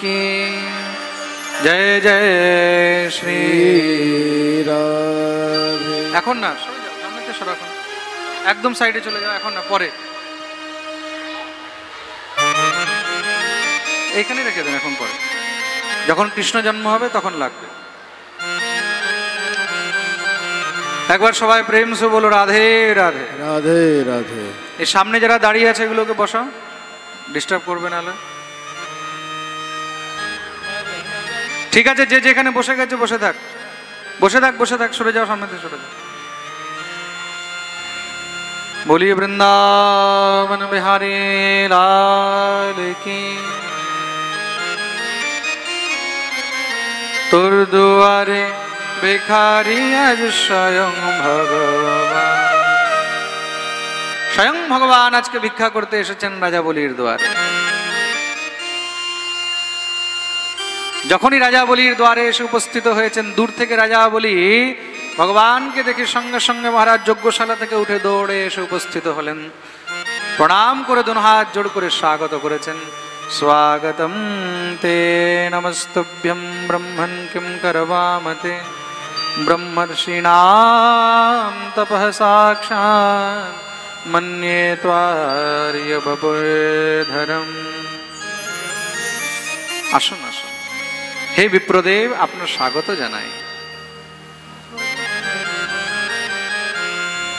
की जय जय श्री राधे। এখন না সরে যাও, সামনে থেকে সরো, এখন একদম সাইডে চলে যাও, এখন না পরে এখানে রেখে দেন, এখন পরে যখন কৃষ্ণ জন্ম হবে তখন লাগবে। একবার সবাই প্রেম সে বলো রাধে রাধে রাধে রাধে। এই সামনে যারা দাঁড়িয়ে আছে এগুলোকে বসাও, ডিস্টার্ব করবে না। ঠিক আছে, যে যেখানে বসে গেছে বসে থাক, বসে থাক, বসে থাক, সরে যাও, সামনে থেকে সরে যাও। बोलिए वृंदावन बिहारी लाल की। তোর দুয়ারে ভিখারি আজ স্বয়ং ভগবান। স্বয়ং ভগবান আজকে ভিক্ষা করতে এসেছেন রাজাবলির দুয়ারে। যখনই রাজাবলির দুয়ারে এসে উপস্থিত হয়েছেন, দূর থেকে রাজাবলি ভগবানকে দেখে সঙ্গে সঙ্গে মহারাজ যজ্ঞশালা থেকে উঠে দৌড়ে এসে উপস্থিত হলেন, প্রণাম করে দুই হাত জোড় করে স্বাগত করেছেন। স্বাগতম তে নমস্তুভ্যং ব্রহ্মণ কিং করবামতে ব্রহ্মর্ষিণাম তপঃ সাক্ষাৎ মন্যে ত্বার্য বপুর্ধরম। আসুন আসুন, হে বিপ্রদেব, আপনার স্বাগত জানাই।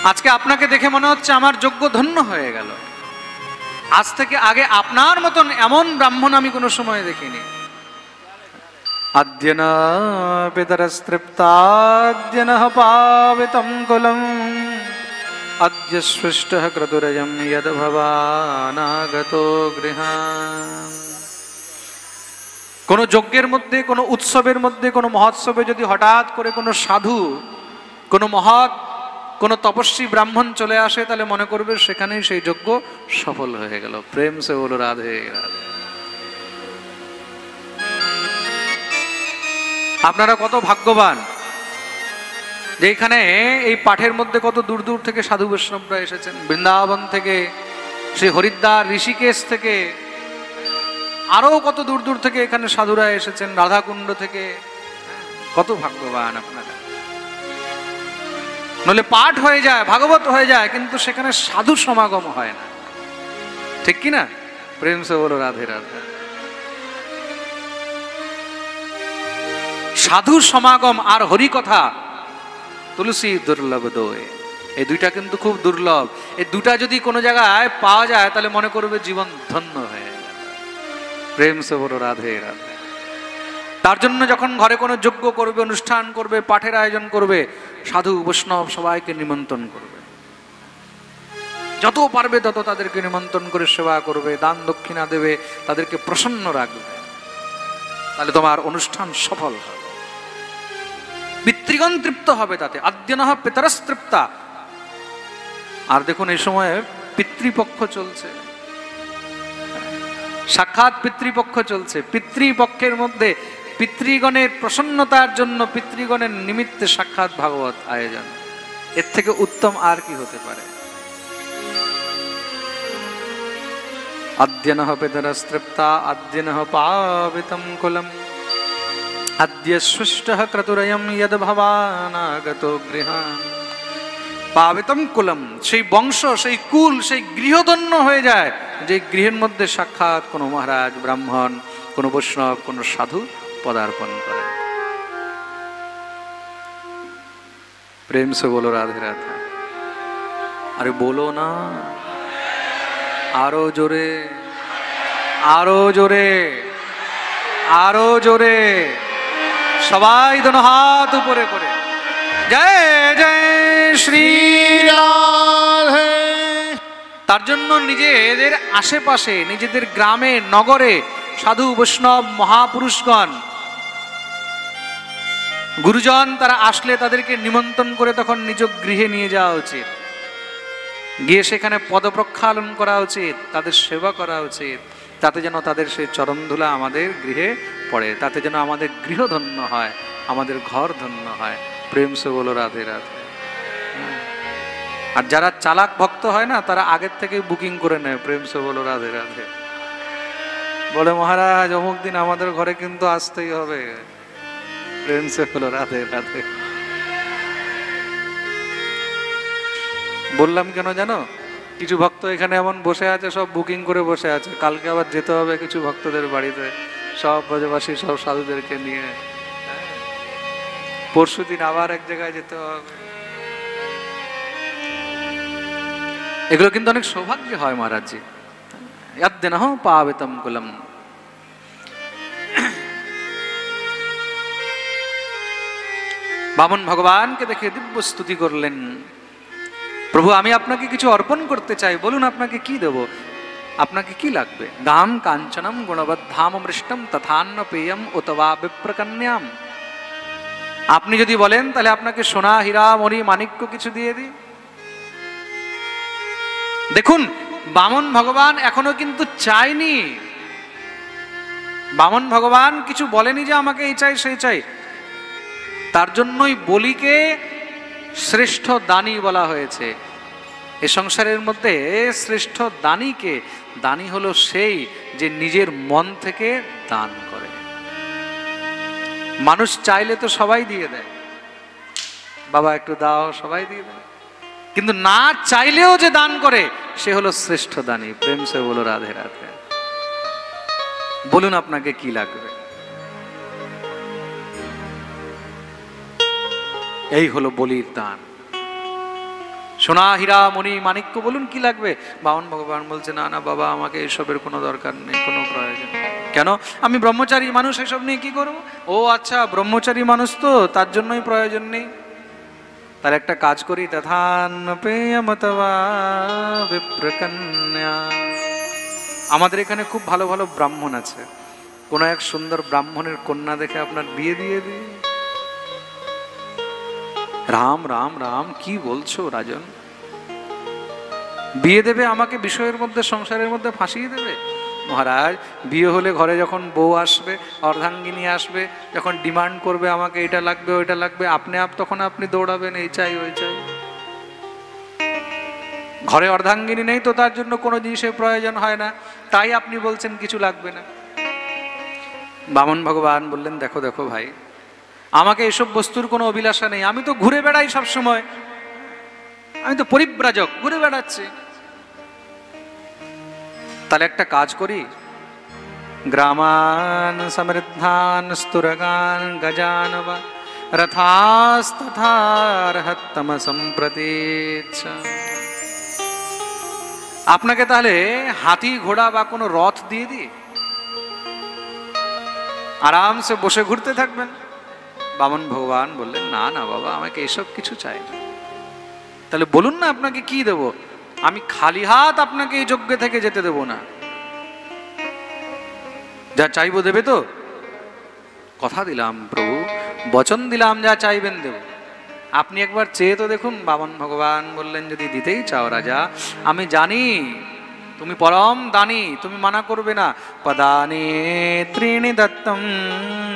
আজকে আপনাকে দেখে মনে হচ্ছে আমার যজ্ঞ ধন্য হয়ে গেল। আজ থেকে আগে আপনার মতন এমন ব্রাহ্মণ আমি কোনো সময় দেখিনি। আদ্য ন পিতরস্তৃপ্তাদ্য পাবিতম কুলম আদ্য সৃষ্টঃ ক্রতুরয়ং যদ ভবানাগতো গৃহান। কোনো যজ্ঞের মধ্যে, কোনো উৎসবের মধ্যে, কোনো মহোৎসবে যদি হঠাৎ করে কোনো সাধু, কোনো মহৎ, কোনো তপস্বী ব্রাহ্মণ চলে আসে, তাহলে মনে করবে সেখানেই সেই যজ্ঞ সফল হয়ে গেল। প্রেম সে বলো রাধে রাধে। আপনারা কত ভাগ্যবান যে এখানে এই পাঠের মধ্যে কত দূর দূর থেকে সাধু বৈষ্ণবরা এসেছেন। বৃন্দাবন থেকে, শ্রী হরিদ্বার, ঋষিকেশ থেকে, আরো কত দূর দূর থেকে এখানে সাধুরা এসেছেন, রাধাকুণ্ড থেকে। কত ভাগ্যবান আপনারা। নলে পাঠ হয়ে যায়, ভাগবত হয়ে যায়, কিন্তু সেখানে সাধু সমাগম হয় না, ঠিক কি না? প্রেম সে বলো রাধে রাধে। সাধু সমাগম আর হরি কথা, তুলসী দুর্লভ দোয়, এই দুইটা কিন্তু খুব দুর্লভ। এই দুটা যদি কোনো জায়গায় পাওয়া যায় তাহলে মনে করবে জীবন ধন্য হয়ে গেল। প্রেম সে বলো রাধে রাধে। তার জন্য যখন ঘরে কোনো যজ্ঞ করবে, অনুষ্ঠান করবে, পাঠের আয়োজন করবে, সাধু বৈষ্ণব সবাইকে নিমন্ত্রণ করবে। যত পারবে তত তাদেরকে নিমন্ত্রণ করে সেবা করবে, দান দক্ষিণা দেবে, তাদেরকে প্রসন্ন রাখবে। তাহলে তোমার অনুষ্ঠান সফল হবে, পিতৃগণ তৃপ্ত হবে তাতে। আদ্য নঃ পিতরস্তৃপ্তা। আর দেখুন এই সময়ে পিতৃপক্ষ চলছে, সাক্ষাৎ পিতৃপক্ষ চলছে। পিতৃপক্ষের মধ্যে পিতৃগণের প্রসন্নতার জন্য, পিতৃগণের নিমিত্তে সাক্ষাৎ ভাগবত আয়োজন। এর থেকে উত্তম আর কি হতে পারে? আদ্য নঃ পিতরস্তৃপ্তা আদ্য নঃ পাবিতম কুলম আদ্য সৃষ্টঃ ক্রতুরয়ং যদ ভবানাগতো গৃহান। পাবিতম কুলম, সেই বংশ, সেই কুল, সেই গৃহধন্য হয়ে যায় যে গৃহের মধ্যে সাক্ষাৎ কোনো মহারাজ, ব্রাহ্মণ, কোনো বৈষ্ণব, কোনো সাধু পদার্পণ করেন। প্রেম সে বলো রাধে রাধে। আরে বলো না, আরো জোরে, আরো জোরে, আরো জোরে, সবাই দোনো হাত উপরে করে জয় জয় শ্রী রাধে। তার জন্য নিজেদের আশেপাশে, নিজেদের গ্রামে, নগরে সাধু বৈষ্ণব মহাপুরুষগণ, গুরুজন তারা আসলে তাদেরকে নিমন্ত্রণ করে তখন নিজ গৃহে নিয়ে যাওয়া উচিত। গিয়ে সেখানে পদপ্রক্ষালন করা উচিত, তাদের সেবা করা উচিত, তাতে যেন তাদের সেই চরণধুলা আমাদের গৃহে পড়ে, তাতে যেন আমাদের গৃহ ধন্য হয়, আমাদের ঘর ধন্য হয়। প্রেম সে বলো রাধে রাধে। আর যারা চালাক ভক্ত হয় না, তারা আগের থেকে বুকিং করে নেয়। প্রেম সে বলো রাধে রাধে। বলে মহারাজ অমুক দিন আমাদের ঘরে কিন্তু আসতেই হবে। প্রেম সে হলো রাধে রাধে। বললাম কেন জানো? কিছু ভক্ত এখানে এমন বসে আছে, সব বুকিং করে বসে আছে, কালকে আবার যেতে হবে কিছু ভক্তদের বাড়িতে, সব ব্রজবাসী সব সাধুদেরকে নিয়ে। পরশু দিন আবার এক জায়গায় যেতে হবে। এগুলো কিন্তু অনেক সৌভাগ্য হয় মহারাজজি। ইয়াদ্দিন পাবেতম কুলম। বামন ভগবানকে দেখে দিব্য স্তুতি করলেন, প্রভু আমি আপনাকে কিছু অর্পণ করতে চাই, বলুন আপনাকে কি দেব, আপনাকে কি লাগবে? গাম কাঞ্চনম গুণবদ্ধাম মৃষ্টম তথান্ন পেয়ম অথবা বিপ্রকন্যাম। আপনি যদি বলেন তাহলে আপনাকে সোনা হীরা মণি মাণিক্য কিছু দিয়ে দিই। দেখুন বামন ভগবান এখনো কিন্তু চাইনি, বামন ভগবান কিছু বলেনি যে আমাকে এই চাই সেই চাই। তার জন্যই বলিকে শ্রেষ্ঠ দানী বলা হয়েছে। এ সংসারের মধ্যে শ্রেষ্ঠ দানীকে, দানী হলো সেই যে নিজের মন থেকে দান করে। মানুষ চাইলে তো সবাই দিয়ে দেয়, বাবা একটু দাও, সবাই দিয়ে দেয়, কিন্তু না চাইলেও যে দান করে সে হলো শ্রেষ্ঠ দানী। প্রেম সে বলো রাধে রাধে। বলুন আপনাকে কি লাগবে? এই হলো বলির দান। সোনা হীরা মণি মাণিক্য বলুন কি লাগবে? বামন ভগবান বলছে না না বাবা আমাকে এসবের কোনো দরকার নেই, কোনো প্রয়োজন। কেন? আমি ব্রহ্মচারী মানুষ, এসব নিয়ে কি করবো? ও আচ্ছা ব্রহ্মচারী মানুষ তো, তার জন্যই প্রয়োজন নেই। তার একটা কাজ করি, তথান্ন পেয়ম অথবা বিপ্রকন্যা। আমাদের এখানে খুব ভালো ভালো ব্রাহ্মণ আছে, কোন এক সুন্দর ব্রাহ্মণের কন্যা দেখে আপনার বিয়ে দিয়ে দিই। রাম রাম রাম, কি বলছো রাজন? বিয়ে দেবে আমাকে বিষয়ের মধ্যে, সংসারের মধ্যে ফাঁসিয়ে দেবে? মহারাজ বিয়ে হলে ঘরে যখন বউ আসবে, অর্ধাঙ্গিনী আসবে, যখন ডিমান্ড করবে আমাকে এটা লাগবে ওইটা লাগবে, আপনি তখন আপনি দৌড়াবেন এই চাই ওই চাই। ঘরে অর্ধাঙ্গিনী নেই তো তার জন্য কোনো জিনিসের প্রয়োজন হয় না, তাই আপনি বলছেন কিছু লাগবে না। বামন ভগবান বললেন দেখো দেখো ভাই, আমাকে এসব বস্তুর কোনো অভিলাষা নেই, আমি তো ঘুরে বেড়াই সব সময়, আমি তো পরিব্রাজক, ঘুরে বেড়াচ্ছি। তাহলে একটা কাজ করি, গ্রামান সমৃদ্ধান স্তুরগান গজানবা রথাস্তথারহত্তম সম্প্রতীচ্ছ। আপনাকে তাহলে হাতি ঘোড়া বা কোনো রথ দিয়ে দিই, আরামসে বসে ঘুরতে থাকবেন। বামন ভগবান বললেন না না বাবা আমাকে এসব কিছু চাই না। তাহলে বলুন না আপনাকে কি দেব? আমি খালি হাত আপনাকে এই যজ্ঞ থেকে যেতে দেব না, যা চাইবো দেবে তো? কথা দিলাম প্রভু, বচন দিলাম যা চাইবেন দেব। আপনি একবার চেয়ে তো দেখুন। বামন ভগবান বললেন যদি দিতেই চাও রাজা, আমি জানি তুমি পরম দানী, তুমি মানা করবে না। পদানি ত্রিণি দত্তম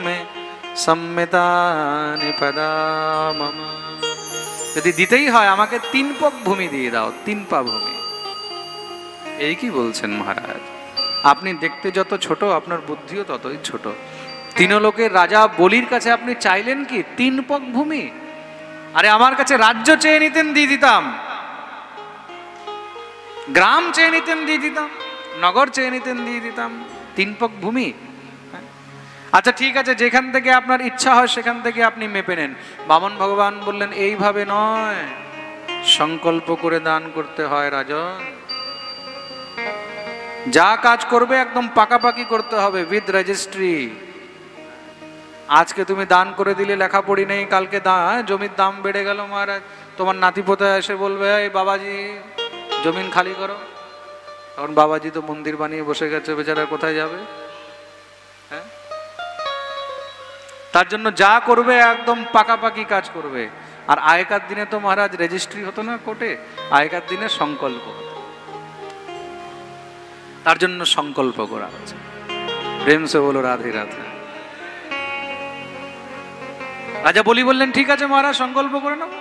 মে সম্মিতানি পদা মম। যদি দিতেই হয় আমাকে 3 পক ভূমি দিয়ে দাও, 3 পা ভূমি। এই কি বলছেন মহারাজ? আপনি দেখতে যত ছোট আপনার বুদ্ধিও ততই ছোট। 3 লোকের রাজা বলির কাছে আপনি চাইলেন কি 3 পক ভূমি? আরে আমার কাছে রাজ্য চেয়ে নিতেন দিয়ে দিতাম, গ্রাম চেয়ে নিতেন দিয়ে দিতাম, নগর চেয়ে নিতেন দিয়ে দিতাম, 3 পক ভূমি। আচ্ছা ঠিক আছে, যেখান থেকে আপনার ইচ্ছা হয় সেখান থেকে আপনি মেপে নেন। বামন ভগবান বললেন এইভাবে নয়, সংকল্প করে দান করতে হয় রাজন। যা কাজ করবে একদম পাকাপাকি করতে হবে, উইথ রেজিস্ট্রি। আজকে তুমি দান করে দিলে লেখাপড়ি নেই, কালকে জমির দাম বেড়ে গেল মহারাজ, তোমার নাতিপোতা এসে বলবে এই বাবাজি জমিন খালি করো। তখন বাবাজি তো মন্দির বানিয়ে বসে গেছে, বেচারা কোথায় যাবে? হ্যাঁ, তার জন্য যা করবে একদম পাকাপাকি কাজ করবে। আর আগেকার দিনে তো মহারাজ রেজিস্ট্রি হতো না কোর্টে, আগেকার দিনে সংকল্প হতো, তার জন্য সংকল্প করা হচ্ছে। প্রেম সে বলো রাধে রাধে। রাজা বলি বললেন ঠিক আছে মহারাজ সংকল্প করে নেব।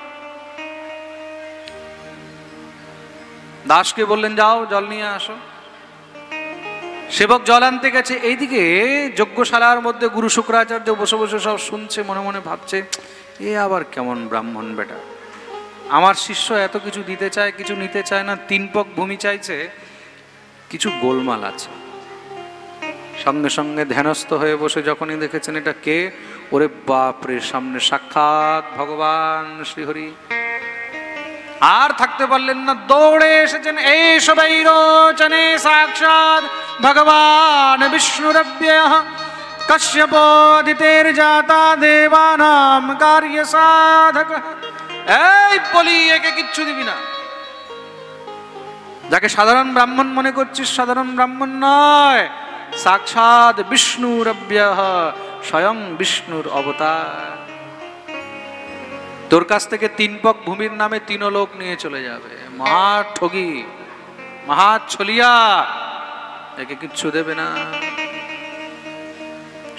দাসকে বললেন যাও জল নিয়ে আসো। সেবক জল আনতে গেছে, এইদিকে যজ্ঞশালার মধ্যে গুরু শুক্রাচার্য বসে বসে সব শুনছে, মনে মনে ভাবছে এ আবার কেমন ব্রাহ্মণ বেটা, আমার শিষ্য এত কিছু দিতে চায়, কিছু নিতে চায় না, 3 পক ভূমি চাইছে, কিছু গোলমাল আছে। সঙ্গে সঙ্গে ধ্যানস্থ হয়ে বসে যখনই দেখেছেন এটা কে, ওরে বাপরে, সামনে সাক্ষাৎ ভগবান শ্রীহরি। আর থাকতে পারলেন না, দৌড়ে এসেছেন, এই সবৈরোচনে সাক্ষাৎ ভগবান বিষ্ণুরব্যঃ কশ্যপোদিতের জাতা দেবানাম কার্য সাধক। এই বলি, একে কিচ্ছু দিবি না। যাকে সাধারণ ব্রাহ্মণ মনে করছিস, সাধারণ ব্রাহ্মণ নয়, সাক্ষাৎ বিষ্ণুরব্যঃ, স্বয়ং বিষ্ণুর অবতার। তোর কাছ থেকে 3 পক ভূমির নামে 3 লোক নিয়ে চলে যাবে। মহা ঠগি, মহা ছলিয়া, একে কিচ্ছু দেবে না।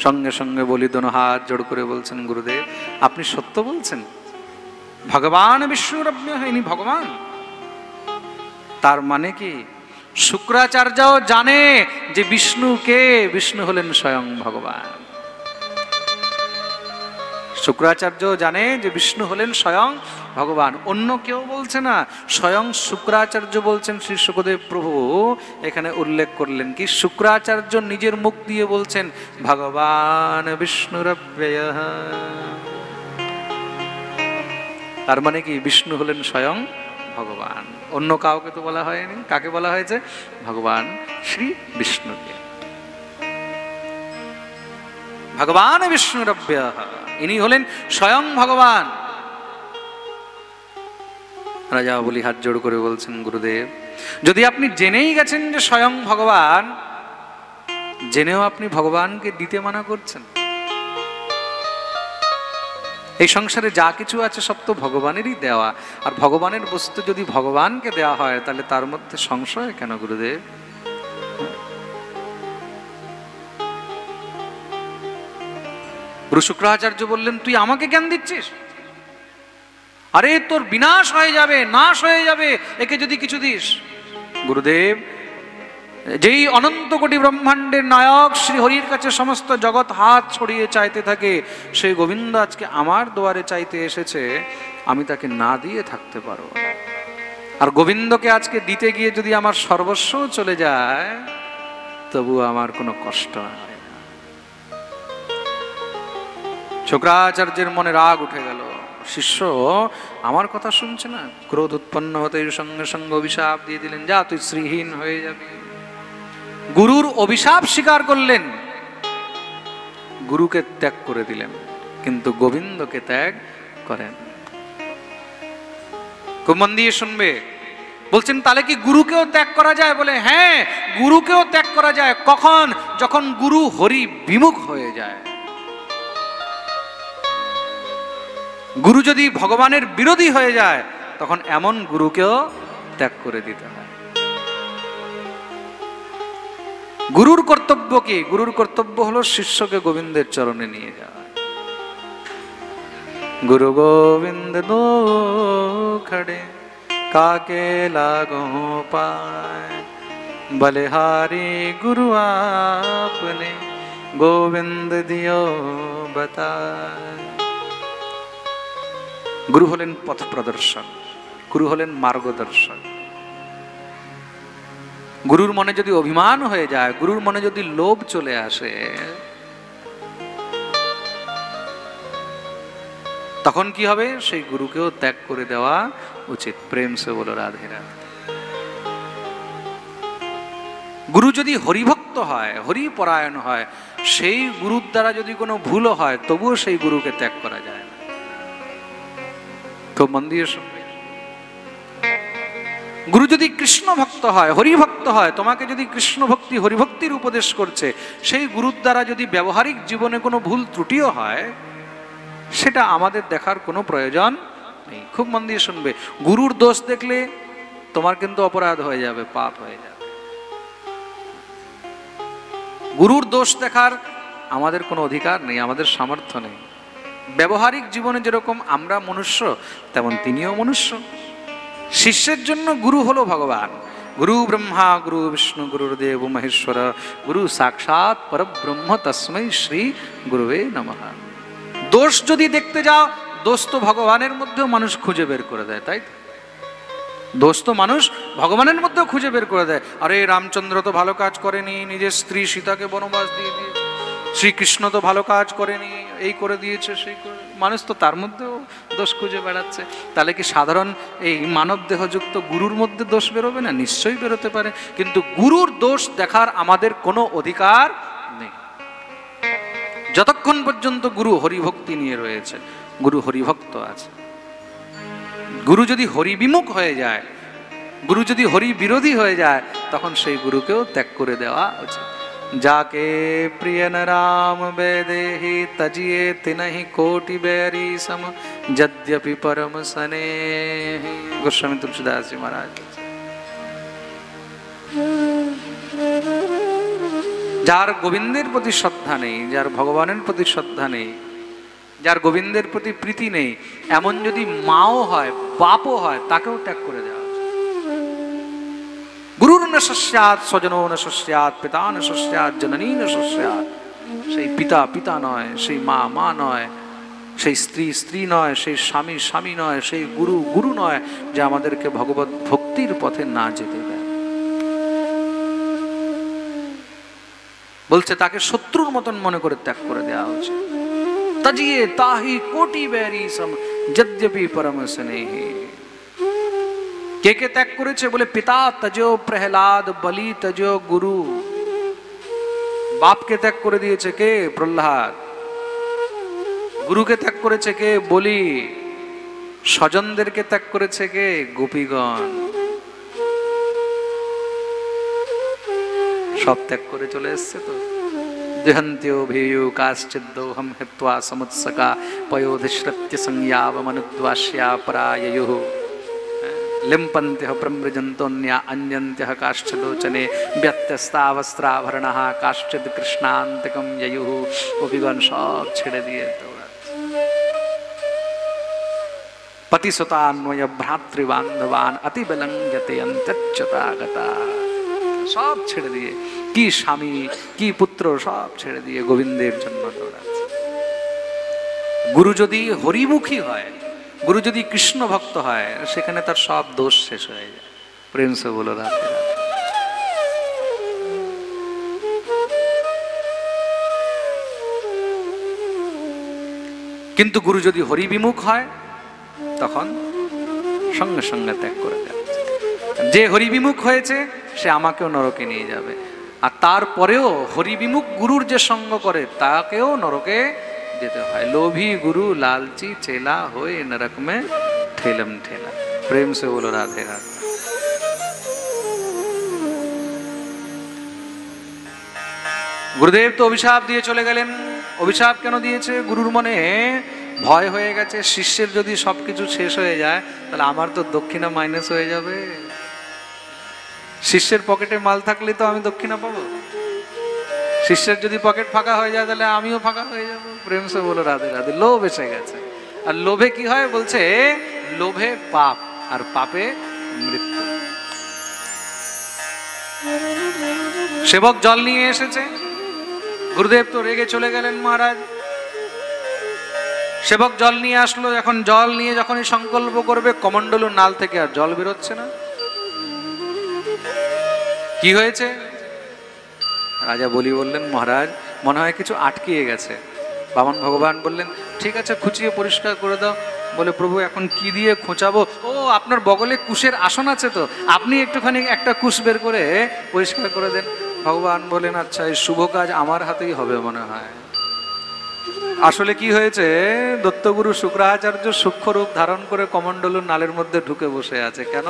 সঙ্গে সঙ্গে বলি দোনো হাত জোড় করে বলছেন, গুরুদেব আপনি সত্য বলছেন, ভগবান বিষ্ণুরব্য, ইনি ভগবান। তার মানে কি, শুক্রাচার্যও জানে যে বিষ্ণু কে, বিষ্ণু হলেন স্বয়ং ভগবান। শুক্রাচার্য জানে যে বিষ্ণু হলেন স্বয়ং ভগবান, অন্য কেউ বলছে না, স্বয়ং শুক্রাচার্য বলছেন। শ্রী শুকদেব প্রভু এখানে উল্লেখ করলেন কি, শুক্রাচার্য নিজের মুখ দিয়ে বলছেন ভগবান বিষ্ণুরব্যয়ঃ। তার মানে কি, বিষ্ণু হলেন স্বয়ং ভগবান, অন্য কাউকে তো বলা হয়নি। কাকে বলা হয়েছে? ভগবান শ্রী বিষ্ণুকে। ভগবান বিষ্ণুরব্যঃ, ইনি হলেন স্বয়ং ভগবান। রাজা বলি হাত জোড় করে বলছেন, গুরুদেব যদি আপনি জেনেই গেছেন যে স্বয়ং ভগবান, জেনেও আপনি ভগবানকে দিতে মানা করছেন। এই সংসারে যা কিছু আছে সব তো ভগবানেরই দেওয়া, আর ভগবানের বস্তু যদি ভগবানকে দেওয়া হয় তাহলে তার মধ্যে সংশয় কেন গুরুদেব? গুরু শুক্রাচার্য বললেন, তুই আমাকে জ্ঞান দিচ্ছিস? আরে তোর বিনাশ হয়ে যাবে, নাশ হয়ে যাবে একে যদি কিছু দিস। গুরুদেব, যেই অনন্ত কোটি ব্রহ্মাণ্ডের নায়ক শ্রী হরির কাছে সমস্ত জগৎ হাত ছড়িয়ে চাইতে থাকে, সেই গোবিন্দ আজকে আমার দুয়ারে চাইতে এসেছে, আমি তাকে না দিয়ে থাকতে পারবো না। আর গোবিন্দকে আজকে দিতে গিয়ে যদি আমার সর্বস্ব চলে যায়, তবু আমার কোনো কষ্ট হয় না। শুক্রাচার্যের মনে রাগ উঠে গেল, শিষ্য আমার কথা শুনছে না। ক্রোধ উৎপন্ন হতে সঙ্গে সঙ্গে অভিশাপ দিয়ে দিলেন, যা তুই শ্রীহীন হয়ে যাবি। গুরুর অভিশাপ স্বীকার করলেন, গুরুকে ত্যাগ করে দিলেন, কিন্তু গোবিন্দকে ত্যাগ করেন। খুব মন দিয়ে শুনবে। বলছেন তাহলে কি গুরুকেও ত্যাগ করা যায়? বলে হ্যাঁ, গুরুকেও ত্যাগ করা যায়। কখন? যখন গুরু হরি বিমুখ হয়ে যায়। গুরু যদি ভগবানের বিরোধী হয়ে যায়, তখন এমন গুরুকেও ত্যাগ করে দিতে হয়। গুরুর কর্তব্য কি? গুরুর কর্তব্য হলো শিষ্যকে গোবিন্দের চরণে নিয়ে যাওয়া। গুরু গোবিন্দ দো খড়ে কাকে লাগো পায়, বলিহারি গুরু আপনে গোবিন্দ দিও बताए। গুরু হলেন পথ প্রদর্শক, গুরু হলেন মার্গদর্শক। গুরুর মনে যদি অভিমান হয়ে যায়, গুরুর মনে যদি লোভ চলে আসে, তখন কি হবে? সেই গুরুকেও ত্যাগ করে দেওয়া উচিত। প্রেম সে বলো রাধে রাধে। গুরু যদি হরিভক্ত হয়, হরিপরায়ণ হয়, সেই গুরুর দ্বারা যদি কোনো ভুলও হয়, তবুও সেই গুরুকে ত্যাগ করা যায় না। তো মন দিয়ে শুনবে। গুরু যদি কৃষ্ণ ভক্ত হয়, হরিভক্ত হয়, তোমাকে যদি কৃষ্ণ ভক্তি হরিভক্তির উপদেশ করছে, সেই গুরুর দ্বারা যদি ব্যবহারিক জীবনে কোনো ভুল ত্রুটিও হয়, সেটা আমাদের দেখার কোনো প্রয়োজন নেই। খুব মন দিয়ে শুনবে। গুরুর দোষ দেখলে তোমার কিন্তু অপরাধ হয়ে যাবে, পাপ হয়ে যাবে। গুরুর দোষ দেখার আমাদের কোনো অধিকার নেই, আমাদের সামর্থ্য নেই। ব্যবহারিক জীবনে যেরকম আমরা মনুষ্য, তেমন তিনিও মনুষ্য। শিষ্যের জন্য গুরু হলো ভগবান, গুরু ব্রহ্মা গুরু বিষ্ণু গুরুর্দেব মহেশ্বর গুরু সাক্ষাৎ পরব্রহ্ম তস্मै শ্রী গুরুবে নমঃ। দোষ যদি দেখতে যাও, দোষ তো ভগবানের মধ্যেও মানুষ খুঁজে বের করে দেয়, তাই দোষ তো মানুষ ভগবানের মধ্যেও খুঁজে বের করে দেয়। আরে রামচন্দ্র তো ভালো কাজ করেনি, নিজের স্ত্রী সীতাকে বনবাস দিয়ে দিয়েছে, শ্রীকৃষ্ণ তো ভালো কাজ করেনি, এই করে দিয়েছে সেই করে, মানুষ তো তার মধ্যেও দোষ খুঁজে বেড়াচ্ছে। তাহলে কি সাধারণ এই মানব দেহযুক্ত গুরুর মধ্যে দোষ বেরোবে না? নিশ্চয়ই বেরোতে পারে, কিন্তু গুরুর দোষ দেখার আমাদের কোনো অধিকার নেই যতক্ষণ পর্যন্ত গুরু হরিভক্তি নিয়ে রয়েছে, গুরু হরিভক্ত আছে। গুরু যদি হরি বিমুখ হয়ে যায়, গুরু যদি হরি বিরোধী হয়ে যায়, তখন সেই গুরুকেও ত্যাগ করে দেওয়া উচিত। যাকে প্রিয় নাম বেদেহি তজিয়ে তিনহি কোটি বেরি সম যদ্যপি পরম স্নেহি। গোস্বামী তুলসীদাস জি মহারাজ। যার গোবিন্দের প্রতি শ্রদ্ধা নেই, যার ভগবানের প্রতি শ্রদ্ধা নেই, যার গোবিন্দের প্রতি প্রীতি নেই, এমন যদি মাও হয় বাপও হয়, তাকেও ত্যাগ করে দেওয়া। গুরুর ন সস্যাৎ স্বজনো ন সস্যাৎ পিতা ন সস্যাৎ জননী ন সস্যাৎ। সেই পিতা পিতা নয়, সেই মা মা নয়, সেই স্ত্রী স্ত্রী নয়, সেই স্বামী স্বামী নয়, সেই গুরু গুরু নয়, যে আমাদেরকে ভগবত ভক্তির পথে না যেতে দেয়। বলছে তাকে শত্রুর মতন মনে করে ত্যাগ করে দেওয়া উচিত। তজিয়ে তাহি কোটি বেরি সম যদ্যপি পরম স্নেহি। কে কে ত্যাগ করেছে? বলে পিতা তজো প্রহ্লাদ, বলি তজো গুরু। বাপকে ত্যাগ করে দিয়েছে কে? প্রহ্লাদ। গুরুকে ত্যাগ করেছে কে? বলি। স্বজনদেরকে ত্যাগ করেছে কে? গোপীগণ। সব ত্যাগ করে চলে এসছে তো। দেহন্ত্यो ভেয়ো কাশ্চিদ্দোহম হিত্বা সমুৎসকা পয়োধিশ্রত্য সংয়াবমনুদ্বাস্য়া পরায়য়োঃ লিম্পন্ত্যঃ প্রমৃজন্তোন্যা अन्यन्त्यः काश्चिदोचने ব্যত্যস্তাবস্ত্রাভরণः কাশ্চিদ কৃষ্ণান্তকম যয়ুঃ। গোপীগণ সব ছেড়ে দিয়ে দৌড়াচ্ছে। পতিসুতান্বয় ভ্রাতৃবান্ধবান অতিবলঙ্ঘ্যতে অন্তচ্যুতাগতা। সব ছেড়ে দিয়ে, কি স্বামী কি পুত্র সব ছেড়ে দিয়ে গোবিন্দের জন্য দৌড়াচ্ছে। গুরু যদি হরিমুখী হয়, গুরু যদি কৃষ্ণ ভক্ত হয়, সেখানে তার সব দোষ শেষ হয়ে যায়। প্রেম সে বলো রাধে রাধে। কিন্তু গুরু যদি হরি বিমুখ হয়, তখন সঙ্গে সঙ্গে ত্যাগ করে দেয়। যে হরি বিমুখ হয়েছে সে আমাকেও নরকে নিয়ে যাবে, আর তারপরেও হরিবিমুখ গুরুর যে সঙ্গ করে তাকেও নরকে যেতে হয়। লোভী গুরু লালচি চেলা হয়ে নরক মে ঠেলম ঠেলা। প্রেম সে বলো রাধে রাধে। গুরুদেব তো অভিশাপ দিয়ে চলে গেলেন। অভিশাপ কেন দিয়েছে? গুরুর মনে ভয় হয়ে গেছে, শিষ্যের যদি সবকিছু শেষ হয়ে যায় তাহলে আমার তো দক্ষিণা মাইনাস হয়ে যাবে। শিষ্যের পকেটে মাল থাকলে তো আমি দক্ষিণা পাবো, শিষ্যের যদি পকেট ফাঁকা হয়ে যায় তাহলে আমিও ফাঁকা হয়ে যাবো। প্রেম সে বলো রাধে রাধে। লোভ এসে গেছে, আর লোভে কি হয়? বলছে লোভে পাপ, আর পাপে মৃত্যু। সেবক জল নিয়ে এসেছে, গুরুদেব তো রেগে চলে গেলেন মহারাজ। সেবক জল নিয়ে আসলো, এখন জল নিয়ে যখনই সংকল্প করবে, কমণ্ডলু নাল থেকে আর জল বেরোচ্ছে না। কি হয়েছে? রাজা বলি বললেন মহারাজ মনে হয় কিছু আটকিয়ে গেছে। বামন ভগবান বললেন ঠিক আছে খুঁচিয়ে পরিষ্কার করে দাও। বলে প্রভু এখন কি দিয়ে খোঁচাবো? ও আপনার বগলে কুশের আসন আছে তো, আপনি একটুখানি একটা কুশ বের করে পরিষ্কার করে দেন। ভগবান বলেন আচ্ছা এই শুভ কাজ আমার হাতেই হবে মনে হয়। আসলে কি হয়েছে? দত্তগুরু শুক্রাচার্য সূক্ষ্ম রূপ ধারণ করে কমণ্ডলু নালের মধ্যে ঢুকে বসে আছে। কেন?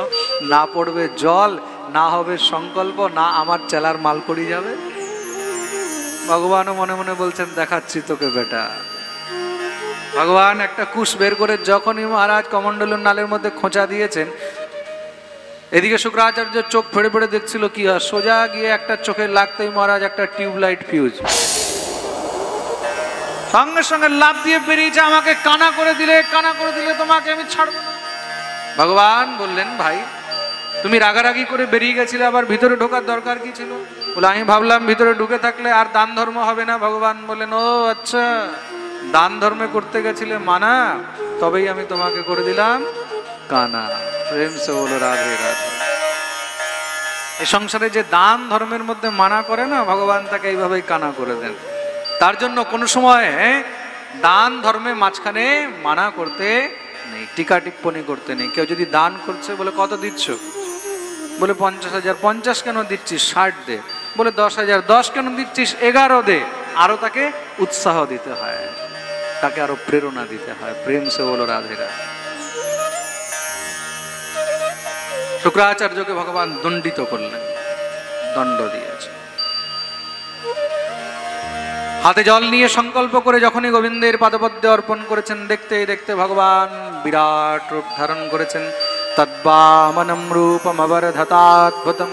না পড়বে জল, না হবে সংকল্প, না আমার চেলার মালকড়ি যাবে। ভগবানও মনে মনে বলছেন দেখাচ্ছি তোকে বেটা। ভগবান একটা কুশ বের করে যখনই মহারাজ কমণ্ডলু নালের মধ্যে খোঁচা দিয়েছেন, এদিকে শুক্রাচার্য চোখ ফেড়ে ফেড়ে দেখছিল কি হয়। সোজা গিয়ে একটা চোখে লাগতেই মহারাজ একটা টিউবলাইট ফিউজ সঙ্গে সঙ্গে লাফ দিয়ে বেরিয়েছে। আমাকে কানা করে দিলে তোমাকে আমি ছাড়বো না। ভগবান বললেন ভাই তুমি রাগারাগি করে বেরিয়ে গেছিলে, আবার ভিতরে ঢোকার দরকার কি ছিল? বলে আমি ভাবলাম ভিতরে ঢুকে থাকলে আর দান ধর্ম হবে না। ভগবান বলেন, ও আচ্ছা, দান ধর্মে করতে গেছিলে মানা, তবেই আমি তোমাকে করে দিলাম কানা। প্রেম সে বলো রাধে রাধে। এই সংসারে যে দান ধর্মের মধ্যে মানা করে না, ভগবান তাকে এইভাবেই কানা করে দেন। তার জন্য কোনো সময় দান ধর্মে মাঝখানে মানা করতে নেই, টিকা টিপ্পণী করতে নেই। কেউ যদি দান করছে, বলে কত দিচ্ছ? বলে 50,000। 50 কেন দিচ্ছিস? 60 দে। বলে 10,000। 10 কেন দিচ্ছিস? 11 দে। আরো তাকে উৎসাহ দিতে হয়, তাকে আরো প্রেরণা দিতে হয়। প্রেম সে বলো রাধে রাধে। শুক্রাচার্যকে ভগবান দণ্ডিত করলেন, দণ্ড দিয়েছে। হাতে জল নিয়ে সংকল্প করে যখনই গোবিন্দের পাদপদ্মে অর্পণ করেছেন, দেখতে দেখতে ভগবান বিরাট রূপ ধারণ করেছেন। তদ্বামনম রূপম অবরধতাদ্ভুতম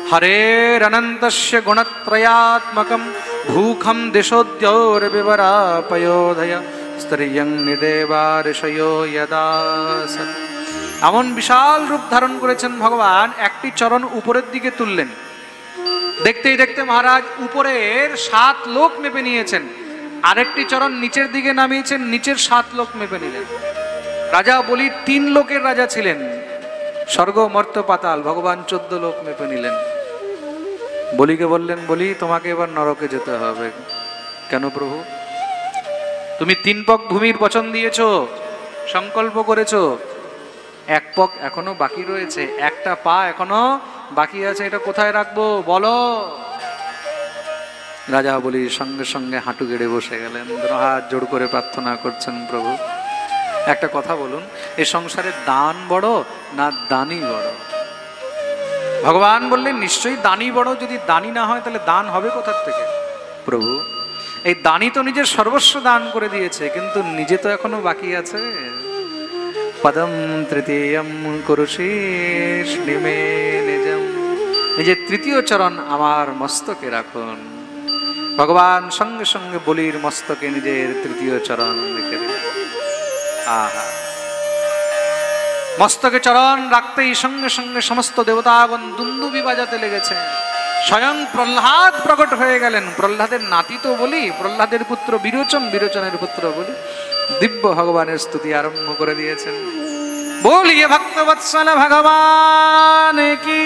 হরের অনন্তস্য গুণত্রয়াত্মকম ভূখম দিশোদ্যোর বিবরাপয়োধয় স্ত্রিয়ং নিদেবা ঋষयो यदा সৎ। এমন বিশাল রূপ ধারণ করেছেন ভগবান, একটি চরণ উপরের দিকে তুললেন। দেখতেই দেখতে মহারাজ উপরের 7 লোক মেপে নিয়েছেন, আরেকটি চরণ নিচের দিকে নামিয়েছেন, নিচের 7 লোক মেপে নিলেন। রাজা বলি 3 লোকের রাজা ছিলেন, স্বর্গ মর্ত পাতাল। ভগবান 14 লোক মেপে নিলেন। বলিকে বললেন, বলি তোমাকে এবার নরকে যেতে হবে। কেন প্রভু? তুমি 3 পক ভূমির বচন দিয়েছো, সংকল্প করেছো, 1 পক এখনো বাকি রয়েছে, একটা পা এখনো বাকি আছে, এটা কোথায় রাখবো বলো? রাজা বলি সঙ্গে সঙ্গে হাঁটু গেড়ে বসে গেলেন, হাত জোড় করে প্রার্থনা করছেন, প্রভু একটা কথা বলুন, এই সংসারে দান বড় না দানই বড়? ভগবান বললেন, নিশ্চয়ই দানই বড়। যদি দানই না হয় তাহলে দান হবে কোথার থেকে? প্রভু, এই দানই তো নিজের সর্বস্ব দান করে দিয়েছে, কিন্তু নিজে তো এখনো বাকি আছে। পদম তৃতীয়ম কুরুষীষ নিমে নিজম, নিজের 3য় চরণ আমার মস্তকে রাখুন। ভগবান সঙ্গে সঙ্গে বলির মস্তকে নিজের 3য় চরণ রেখে দিলেন। আহা, মস্তকে চরণ রাখতেই সঙ্গে সঙ্গে সমস্ত দেবতাগণ দুন্দুবি বাজাতে লেগেছে। স্বয়ং প্রহ্লাদ প্রকট হয়ে গেলেন। প্রহ্লাদের নাতি তো বলি, প্রহ্লাদের পুত্র বিরোচন, বিরোচনের পুত্র বলি, দিব্য ভগবানের স্তুতি আরম্ভ করে দিয়েছেন। বলিয়ে ভক্তবৎসল ভগবান কি।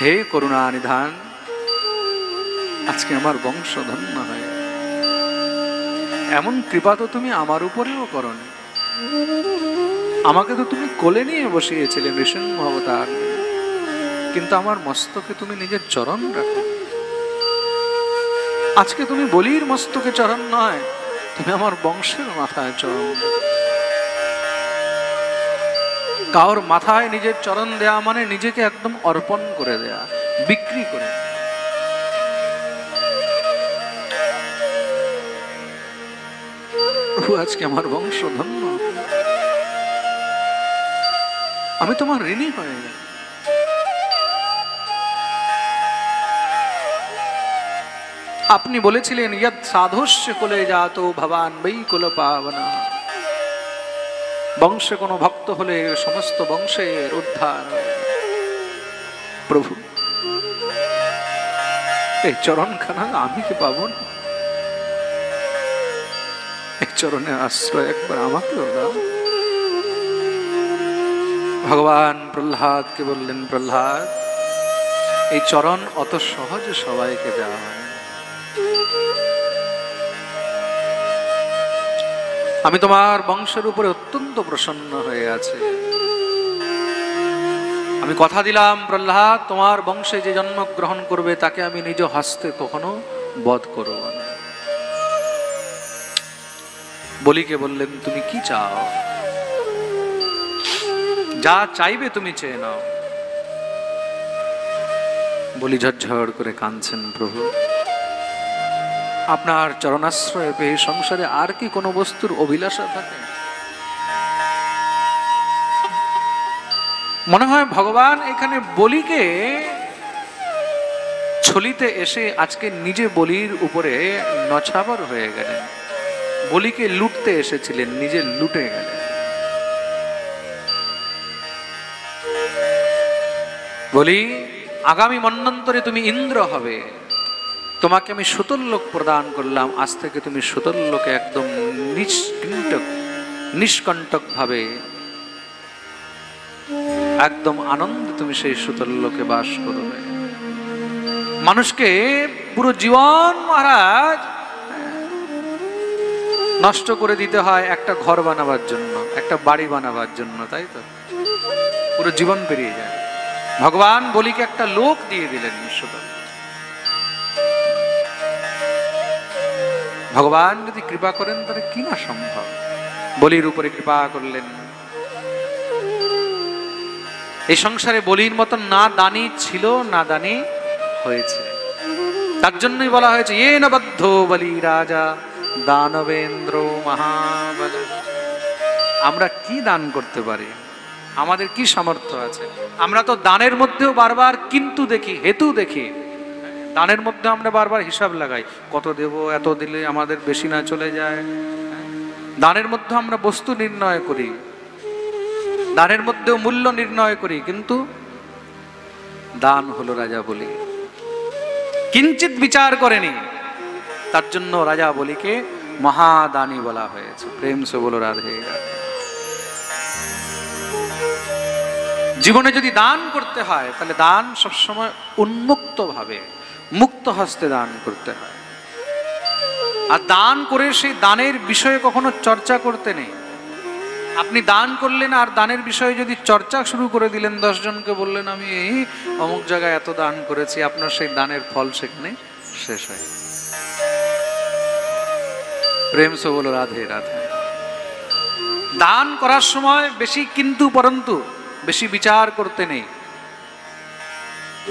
হে করুণা নিধান, আজকে আমার বংশ ধন্য হয়। এমন কৃপা তো তুমি আমার উপরেও করনি। আমাকে তো তুমি কোলে নিয়ে বসিয়েছিলে নৃসিংহ অবতার, কিন্তু আমার মস্তকে তুমি নিজের চরণ রাখো। আজকে তুমি বলির মস্তকে চরণ নয়, তুমি আমার বংশের মাথায় চরণ। কারোর মাথায় নিজের চরণ দেয়া মানে নিজেকে একদম অর্পণ করে দেয়া, বিক্রি করে। প্রভু, আজকে আমার বংশ ধন্য, আমি তোমার ঋণী হয়ে গেল। আপনি বলেছিলেন, ইয়ৎ সাধুষ্য কুলে জাত ভবান বৈ কুল পাবনা। বংশে কোনো ভক্ত হলে সমস্ত বংশের উদ্ধার। প্রভু, এই চরণখানা আমি কি পাবো না? এই চরণের আশ্রয় একবার আমাকেও দাও। ভগবান প্রহ্লাদকে বললেন, প্রহ্লাদ, এই চরণ অত সহজে সবাইকে দেওয়া হয়। আমি তোমার বংশের উপরে অত্যন্ত প্রসন্ন হয়ে আছি। আমি কথা দিলাম, প্রহ্লাদ, তোমার বংশে যে জন্মগ্রহণ করবে তাকে আমি নিজ হস্তে কখনো বধ করব না। বলিকে বললেন, তুমি কি চাও? যা চাইবে তুমি চেয়ে নাও। বলি ঝরঝর করে কাঁদছেন, প্রভু, আপনার চরণাশ্রয় পেয়ে সংসারে আর কি কোনো বস্তুর অভিলাষা থাকে? মনে হয় ভগবান এখানে বলিকে ছলিতে এসে আজকে নিজে বলির উপরে নছাবর হয়ে গেলেন। বলিকে লুটতে এসেছিলেন, নিজে লুটে গেলেন। বলি আগামী মন্বন্তরে তুমি ইন্দ্র হবে, তোমাকে আমি সুতল লোক প্রদান করলাম, আজ থেকে তুমি সুতল লোকে একদম নিষ্কণ্টক ভাবে একদম আনন্দে তুমি সেই সুতল লোকে বাস করবে। মানুষকে পুরো জীবন মহারাজ নষ্ট করে দিতে হয় একটা ঘর বানাবার জন্য, একটা বাড়ি বানাবার জন্য, তাই তো পুরো জীবন পেরিয়ে যায়। ভগবান বলিকে একটা লোক দিয়ে দিলেন সুতল। ভগবান যদি কৃপা করেন তাহলে কি না সম্ভব, বলির উপরে কৃপা করলেন। এই সংসারে বলির মতন না দানি ছিল না দানি হয়েছে, তার জন্যই বলা হয়েছে এ নবদ্ধ বলি রাজা দানবেন্দ্র মহাবল। আমরা কি দান করতে পারি, আমাদের কি সামর্থ্য আছে? আমরা তো দানের মধ্যেও বারবার কিন্তু দেখি, হেতু দেখি। দানের মধ্যে আমরা বারবার হিসাব লাগাই, কত দেব, এত দিলে আমাদের বেশি না চলে যায়। দানের মধ্যে আমরা বস্তু নির্ণয় করি, দানের মধ্যেও মূল্য নির্ণয় করি, কিন্তু দান হলো রাজা বলি কিঞ্চিত বিচার করেনি, তার জন্য রাজা বলিকে মহাদানী বলা হয়েছে। প্রেম সে বলো রাধে রাধে। জীবনে যদি দান করতে হয় তাহলে দান সবসময় উন্মুক্ত ভাবে, মুক্ত হস্তে দান করতে হয়। আর দান করে সেই দানের বিষয়ে কখনো চর্চা করতে নেই। আপনি দান করলেন আর দানের বিষয়ে যদি চর্চা শুরু করে দিলেন, 10 জনকে বললেন আমি এই অমুক জায়গায় এত দান করেছি, আপনার সেই দানের ফল সেখানে শেষ হয়। প্রেম সে বলো রাধে রাধে। দান করার সময় বেশি কিন্তু পরন্তু বেশি বিচার করতে নেই।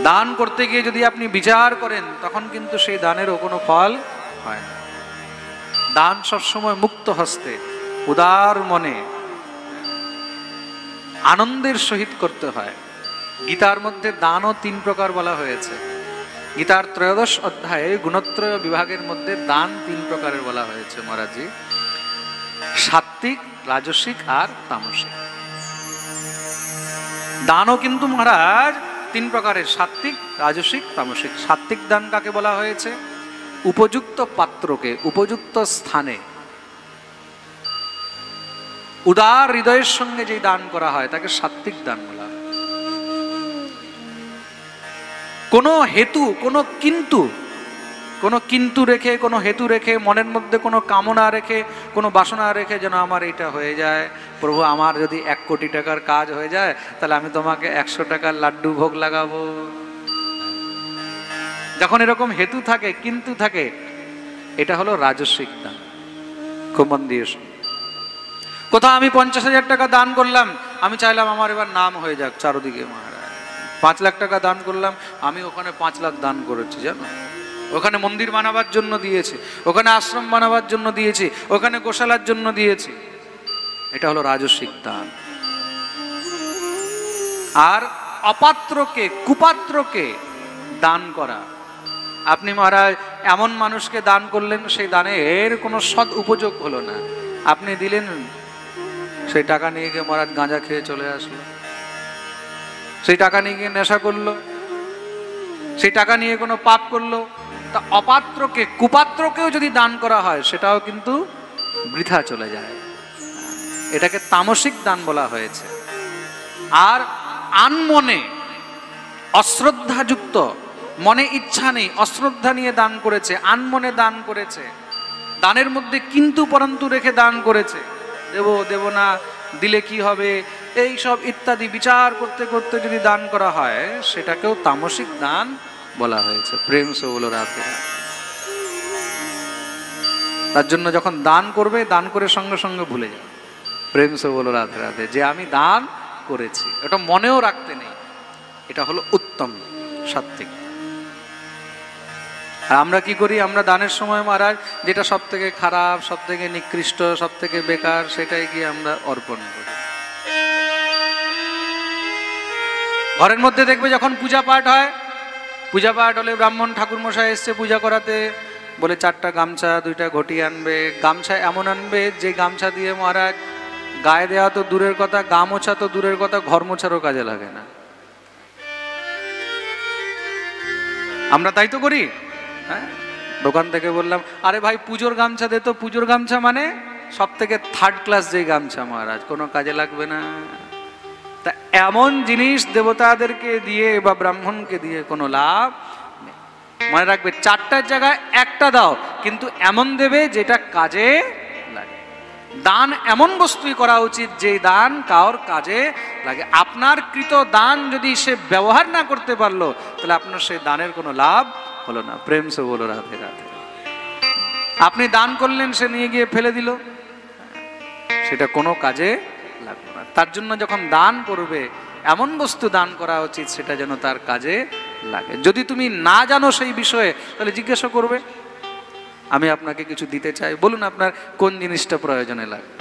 দান করতে গিয়ে যদি আপনি বিচার করেন তখন কিন্তু সেই দানেরও কোনো ফল হয় না। দান সবসময় মুক্ত হস্তে উদার মনে আনন্দের সহিত করতে হয়। গীতার মধ্যে দানও 3 প্রকার বলা হয়েছে। গীতার 13 অধ্যায়ে গুণত্রয় বিভাগের মধ্যে দান 3 প্রকারের বলা হয়েছে মহারাজজি, সাত্ত্বিক, রাজসিক আর তামসিক। দানও কিন্তু মহারাজ 3 প্রকারের, সাত্ত্বিক, রাজসিক, তামসিক। সাত্ত্বিক দান কাকে বলা হয়েছে? উপযুক্ত পাত্রকে উপযুক্ত স্থানে উদার হৃদয়ের সঙ্গে যে দান করা হয় তাকে সাত্ত্বিক দান বলা হয়। কোনো হেতু, কোনো কিন্তু রেখে, কোনো হেতু রেখে, মনের মধ্যে কোনো কামনা রেখে, কোনো বাসনা রেখে, যেন আমার এটা হয়ে যায় প্রভু, আমার যদি 1 কোটি টাকার কাজ হয়ে যায় তাহলে আমি তোমাকে 100 টাকার লাড্ডু ভোগ লাগাবো। যখন এরকম হেতু থাকে, কিন্তু থাকে, এটা হলো রাজস্বিক দান। খুব মন দিয়ে শুনুন। কোথাও আমি 50,000 টাকা দান করলাম, আমি চাইলাম আমার এবার নাম হয়ে যাক চারদিকে মহারাজ। 5 লাখ টাকা দান করলাম, আমি ওখানে 5 লাখ দান করেছি জানো। ওখানে মন্দির বানাবার জন্য দিয়েছি, ওখানে আশ্রম বানাবার জন্য দিয়েছি, ওখানে গোশালার জন্য দিয়েছি। এটা হলো রাজস্বিক দান। আর অপাত্রকে, কুপাত্রকে দান করা, আপনি মহারাজ এমন মানুষকে দান করলেন সেই দানের কোনো সৎ উপযোগ হলো না, আপনি দিলেন, সেই টাকা নিয়ে গিয়ে মহারাজ গাঁজা খেয়ে চলে আসলো, সেই টাকা নিয়ে গিয়ে নেশা করলো, সেই টাকা নিয়ে কোনো পাপ করলো। তা অপাত্রকে, কুপাত্রকেও যদি দান করা হয় সেটাও কিন্তু বৃথা চলে যায়। এটাকে তামসিক দান বলা হয়েছে। আর আনমনে অশ্রদ্ধাযুক্ত, মনে ইচ্ছা নেই, অশ্রদ্ধা নিয়ে দান করেছে, আনমনে দান করেছে, দানের মধ্যে কিন্তু পরন্তু রেখে দান করেছে, দেব না, দিলে কি হবে, এই সব ইত্যাদি বিচার করতে করতে যদি দান করা হয় সেটাকেও তামসিক দান বলা হয়েছে। প্রেম সে বলো রাধে। তার জন্য যখন দান করবে, দান করে সঙ্গে সঙ্গে ভুলে যাবে, প্রেম সে বলো রাধে রাধে, যে আমি দান করেছি, এটা মনেও রাখতে নেই। এটা হলো উত্তম সাত্ত্বিক। আর আমরা কি করি, আমরা দানের সময় মহারাজ যেটা সব থেকে খারাপ, সব থেকে নিকৃষ্ট, সব থেকে বেকার, সেটাই গিয়ে আমরা অর্পণ করি। ঘরের মধ্যে দেখবে যখন পূজা পাঠ হয়, পূজা পাঠ হলে ব্রাহ্মণ ঠাকুর মশাই এসছে পূজা করাতে, বলে 4টা গামছা 2টা ঘটি আনবে। গামছা এমন আনবে যে গামছা দিয়ে মহারাজ গায়ে দেওয়া তো দূরের কথা, গা মোছা তো দূরের কথা, ঘর মোছারও কাজে লাগে না। আমরা তাই তো করি। হ্যাঁ, দোকান থেকে বললাম, আরে ভাই পুজোর গামছা দে তো। পুজোর গামছা মানে সব থেকে থার্ড ক্লাস যে গামছা মহারাজ, কোনো কাজে লাগবে না। তা এমন জিনিস দেবতাদেরকে দিয়ে বা ব্রাহ্মণকে দিয়ে কোনো লাভ নেই। মনে রাখবে, 4টার জায়গায় 1টা দাও, কিন্তু এমন দেবে যেটা কাজে লাগে। দান এমন বস্তুই করা উচিত যে দান কারোর কাজে লাগে। আপনার কৃত দান যদি সে ব্যবহার না করতে পারলো, তাহলে আপনার সেই দানের কোনো লাভ হলো না। প্রেম সে বলো রাধে রাধে। আপনি দান করলেন, সে নিয়ে গিয়ে ফেলে দিল, সেটা কোনো কাজে লাগবে না। তার জন্য যখন দান করবে, এমন বস্তু দান করা উচিত সেটা যেন তার কাজে লাগে। যদি তুমি না জানো সেই বিষয়ে, তাহলে জিজ্ঞাসা করবে, আমি আপনাকে কিছু দিতে চাই, বলুন আপনার কোন জিনিসটা প্রয়োজনে লাগবে।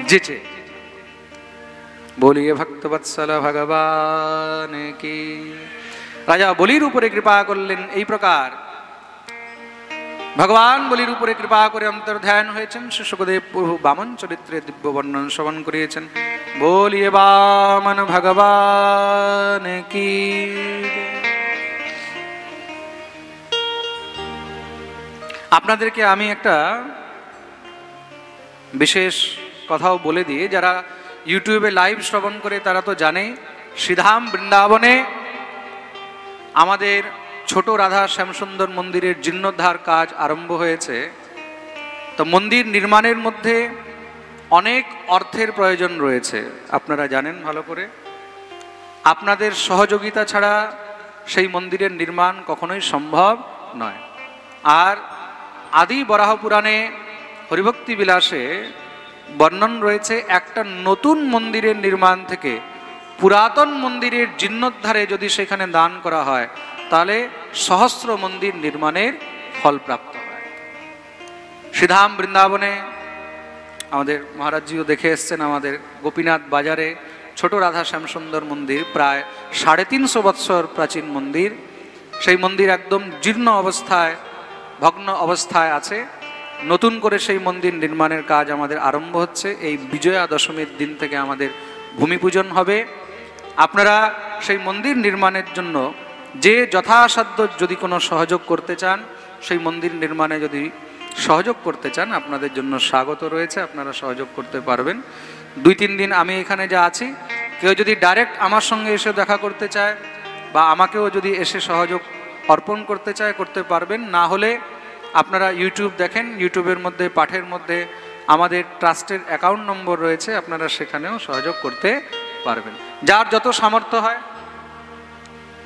যেচে বলিয়ে ভক্তবৎসল ভগবান কি। রাজা বলির উপরে কৃপা করলেন এই প্রকার। ভগবান বলির উপরে কৃপা করে অন্তর্ধ্যান হয়েছেন। শ্রী শুকদেব প্রভু বামন চরিত্রে দিব্য বর্ণন শ্রবণ করিয়েছেন। বলিয়ে বামন ভগবান কি। আপনাদেরকে আমি একটা বিশেষ কথাও বলে দিই, যারা ইউটিউবে লাইভ শ্রবণ করে তারা তো জানে, শ্রীধাম বৃন্দাবনে আমাদের ছোট রাধা শ্যামসুন্দর মন্দিরের জীর্ণোদ্ধার কাজ আরম্ভ হয়েছে। তো মন্দির নির্মাণের মধ্যে অনেক অর্থের প্রয়োজন রয়েছে, আপনারা জানেন ভালো করে। আপনাদের সহযোগিতা ছাড়া সেই মন্দিরের নির্মাণ কখনোই সম্ভব নয়। আর আদি বরাহ পুরাণে হরিভক্তি বিলাসে বর্ণন রয়েছে, একটা নতুন মন্দিরের নির্মাণ থেকে পুরাতন মন্দিরের জীর্ণোদ্ধারে যদি সেখানে দান করা হয়, তাহলে সহস্র মন্দির নির্মাণের ফল প্রাপ্ত হয়। শ্রীধাম বৃন্দাবনে আমাদের মহারাজজিও দেখে এসছেন, আমাদের গোপীনাথ বাজারে ছোট রাধা শ্যামসুন্দর মন্দির, প্রায় 350 বৎসর প্রাচীন মন্দির। সেই মন্দির একদম জীর্ণ অবস্থায়, ভগ্ন অবস্থায় আছে। নতুন করে সেই মন্দির নির্মাণের কাজ আমাদের আরম্ভ হচ্ছে। এই বিজয়া দশমীর দিন থেকে আমাদের ভূমি পূজন হবে। আপনারা সেই মন্দির নির্মাণের জন্য যে যথাসাধ্য যদি কোনো সহযোগ করতে চান, সেই মন্দির নির্মাণে যদি সহযোগ করতে চান, আপনাদের জন্য স্বাগত রয়েছে, আপনারা সহযোগ করতে পারবেন। 2-3 দিন আমি এখানে যা আছি, কেউ যদি ডাইরেক্ট আমার সঙ্গে এসে দেখা করতে চায় বা আমাকেও যদি এসে সহযোগ অর্পণ করতে চায়, করতে পারবেন। না হলে আপনারা ইউটিউব দেখেন, ইউটিউবের মধ্যে পাঠের মধ্যে আমাদের ট্রাস্টের অ্যাকাউন্ট নম্বর রয়েছে, আপনারা সেখানেও সহযোগ করতে পারবেন। যার যত সামর্থ্য হয়,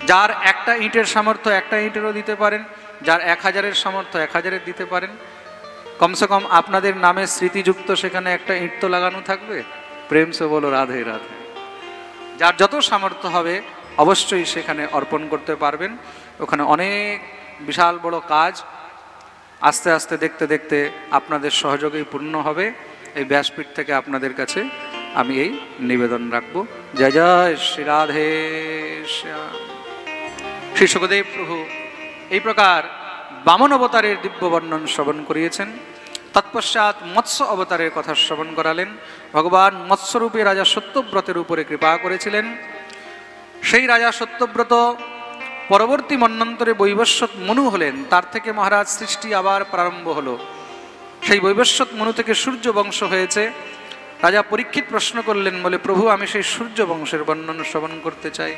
যার 1টা ইঁটের সামর্থ্য 1টা ইঁটেরও দিতে পারেন, যার 1000-এর সামর্থ্য 1000-এর দিতে পারেন। কমসে কম আপনাদের নামে স্মৃতিযুক্ত সেখানে 1টা ইঁট তো লাগানো থাকবে। প্রেম সে বলো রাধে রাধে। যার যত সামর্থ্য হবে অবশ্যই সেখানে অর্পণ করতে পারবেন। ওখানে অনেক বিশাল বড় কাজ আস্তে আস্তে দেখতে দেখতে আপনাদের সহযোগেই পূর্ণ হবে। এই ব্যাসপীঠ থেকে আপনাদের কাছে আমি এই নিবেদন রাখবো। জয় জয় শ্রী রাধে শ্যাম। শ্রী শুকদেব প্রভু এই প্রকার বামন অবতারের দিব্য বর্ণন শ্রবণ করিয়েছেন। তৎপশ্চাৎ মৎস্য অবতারের কথা শ্রবণ করালেন। ভগবান মৎস্যরূপে রাজা সত্যব্রতের উপরে কৃপা করেছিলেন। সেই রাজা সত্যব্রত পরবর্তী মন্বন্তরে বৈবস্বত মনু হলেন। তার থেকে মহারাজ সৃষ্টি আবার প্রারম্ভ হলো। সেই বৈবস্বত মনু থেকে সূর্য বংশ হয়েছে। রাজা পরীক্ষিত প্রশ্ন করলেন, বলে প্রভু আমি সেই সূর্য বংশের বর্ণন শ্রবণ করতে চাই।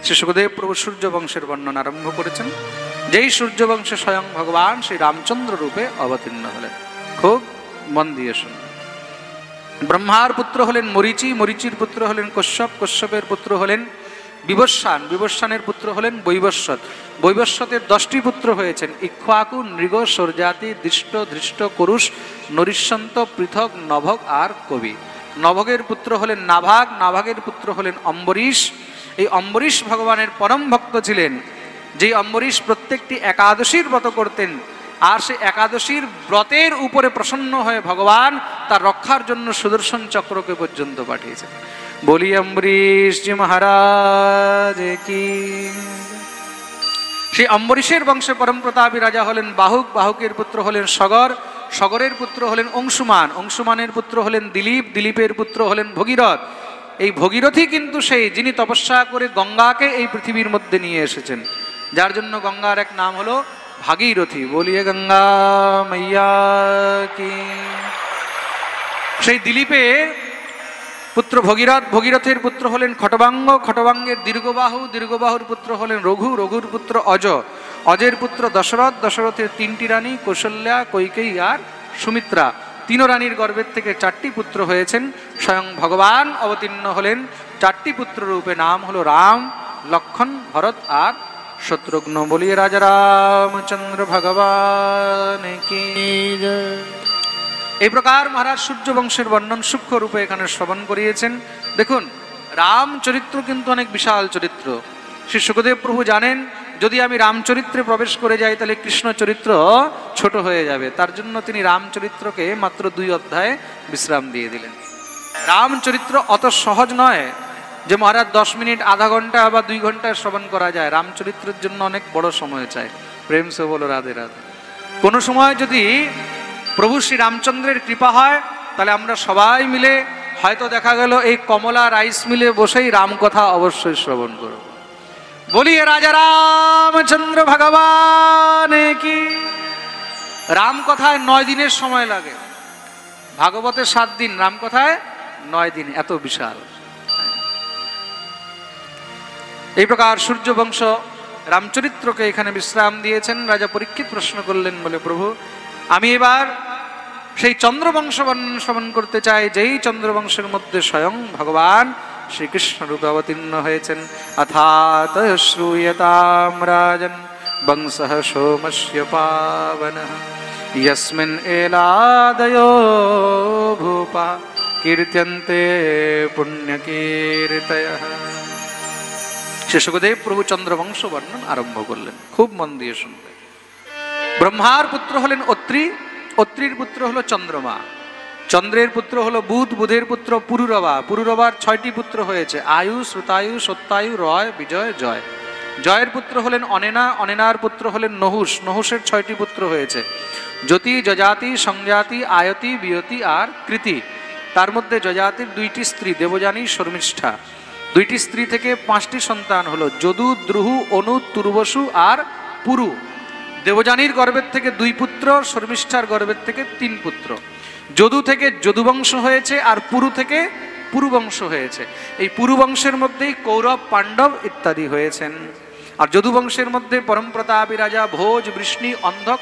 শ্রী শুকদেব প্রভু সূর্য বংশের বর্ণন আরম্ভ করেছেন। যেই সূর্য বংশে স্বয়ং ভগবান শ্রী রামচন্দ্র রূপে অবতীর্ণ হলেন। খুব মন দিয়ে শুনুন। ব্রহ্মার পুত্র হলেন মরীচি, মরীচির পুত্র হলেন কশ্যপ, কশ্যপের পুত্র হলেন বিবস্বান, বিবস্বানের পুত্র হলেন বৈবস্বত, বৈবস্বতের 10টি পুত্র হয়েছেন ইক্ষ্বাকু, নৃগ, সৌর্যাতি, দৃষ্ট, ধৃষ্ট, কুরুষ, নরিষ্যন্ত, পৃথক, নভগ আর কবি। নভগের পুত্র হলেন নাভাগ, নাভাগের পুত্র হলেন অম্বরীশ। এই অম্বরীশ ভগবানের পরম ভক্ত ছিলেন। যেই অম্বরীশ প্রত্যেকটি একাদশীর ব্রত করতেন, আর সেই একাদশীর ব্রতের উপরে প্রসন্ন হয়ে ভগবান তার রক্ষার জন্য সুদর্শন চক্রকে পর্যন্ত পাঠিয়েছেন। বলি অম্বরীশ জি মহারাজ কি। সেই অম্বরীশের বংশে পরম প্রতাপী রাজা হলেন বাহুক, বাহুকের পুত্র হলেন সগর, সগরের পুত্র হলেন অংশুমান, অংশুমানের পুত্র হলেন দিলীপ, দিলীপের পুত্র হলেন ভগীরথ, এই ভগীরথী কিন্তু সেই যিনি তপস্যা করে গঙ্গাকে এই পৃথিবীর মধ্যে নিয়ে এসেছেন, যার জন্য গঙ্গার এক নাম হলো ভাগীরথী। বলিয়ে গঙ্গা মাইয়া কি। সেই দিলীপের পুত্র ভগীরথ, ভগীরথের পুত্র হলেন খটবাঙ্গ, খটবাঙ্গের দীর্ঘবাহু, দীর্ঘবাহুর পুত্র হলেন রঘু, রঘুর পুত্র অজ, অজের পুত্র দশরথ, দশরথের 3টি রানী কৌশল্যা, কৈকেয়ী আর সুমিত্রা। 3 রানীর গর্ভের থেকে 4টি পুত্র হয়েছেন। স্বয়ং ভগবান অবতীর্ণ হলেন 4টি পুত্র রূপে, নাম হলো রাম, লক্ষণ, ভরত আর শত্রুঘ্ন। বলিয়ে রাজা রামচন্দ্র ভগবান কি। এই প্রকার মহারাজ সূর্য বংশের বর্ণন সূক্ষ্ম রূপে এখানে শ্রবণ করিয়েছেন। দেখুন, রাম চরিত্র কিন্তু অনেক বিশাল চরিত্র। শ্রী সুখদেব প্রভু জানেন, যদি আমি রামচরিত্রে প্রবেশ করে যাই তাহলে কৃষ্ণ চরিত্র ছোট হয়ে যাবে, তার জন্য তিনি রামচরিত্রকে মাত্র 2 অধ্যায়ে বিশ্রাম দিয়ে দিলেন। রামচরিত্র অত সহজ নয় যে মহারাজ 10 মিনিট, আধা ঘন্টা বা 2 ঘন্টা শ্রবণ করা যায়। রামচরিত্রের জন্য অনেক বড় সময় চাই। প্রেম সে বলো রাধে রাধে। কোনো সময় যদি প্রভু শ্রী রামচন্দ্রের কৃপা হয় তাহলে আমরা সবাই মিলে হয়তো দেখা গেল এই কমলা রাইস মিলে বসেই রামকথা অবশ্যই শ্রবণ করব। বলিয়ে রাজা রামচন্দ্র ভগবান কি। রামকথায় 9 দিনের সময় লাগে, ভাগবতে 7 দিন, রামকথায় 9 দিন, এত বিশাল। এই প্রকার সূর্য বংশ রামচরিত্রকে এখানে বিশ্রাম দিয়েছেন। রাজা পরীক্ষিত প্রশ্ন করলেন, বলে প্রভু আমি এবার সেই চন্দ্রবংশ বর্ণন শ্রবণ করতে চাই, যেই চন্দ্রবংশের মধ্যে স্বয়ং ভগবান শ্রীকৃষ্ণ রূপে অবতীর্ণ হয়েছেন। অথাত শ্রূয়তাম রাজন বংশঃ সোমস্য পাবনঃ यस्मिन् एलादयो भूपा कीर्त्यन्ते पुण्यकीर्तयः। সুখদেব প্রভু চন্দ্রবংশ বর্ণন আরম্ভ করলেন। খুব মন দিয়ে শুনবে। ব্রহ্মার পুত্র হলেন অত্রি, অত্রির পুত্র হলো চন্দ্রমা, চন্দ্রের পুত্র হলো বুধ, বুধের পুত্র পুরুরবা, পুরুরবার 6টি পুত্র হয়েছে, আয়ু, শ্রুতায়ু, সত্যায়ু, রয়, বিজয়, জয়। জয়ের পুত্র হলেন অনেনা, অনেনার পুত্র হলেন নহুষ, নহুষের 6টি পুত্র হয়েছে, জ্যোতি, যজাতি, সংজাতি, আয়তি, বিয়তি আর কৃতি। তার মধ্যে যজাতির 2টি স্ত্রী দেবযানী, শর্মিষ্ঠা। 2টি স্ত্রী থেকে 5টি সন্তান হলো, যদু, দ্রুহু, অনু, তুর্বসু আর পুরু। দেবযানীর গর্ভের থেকে 2 পুত্র, শর্মিষ্ঠার গর্ভের থেকে 3 পুত্র। যদু থেকে যদুবংশ হয়েছে আর পুরু থেকে পুরুবংশ হয়েছে। এই পুরুবংশের মধ্যেই কৌরব, পাণ্ডব ইত্যাদি হয়েছেন। আর যদুবংশের মধ্যে পরম প্রতাপী রাজা ভোজ, বৃষ্ণি, অন্ধক।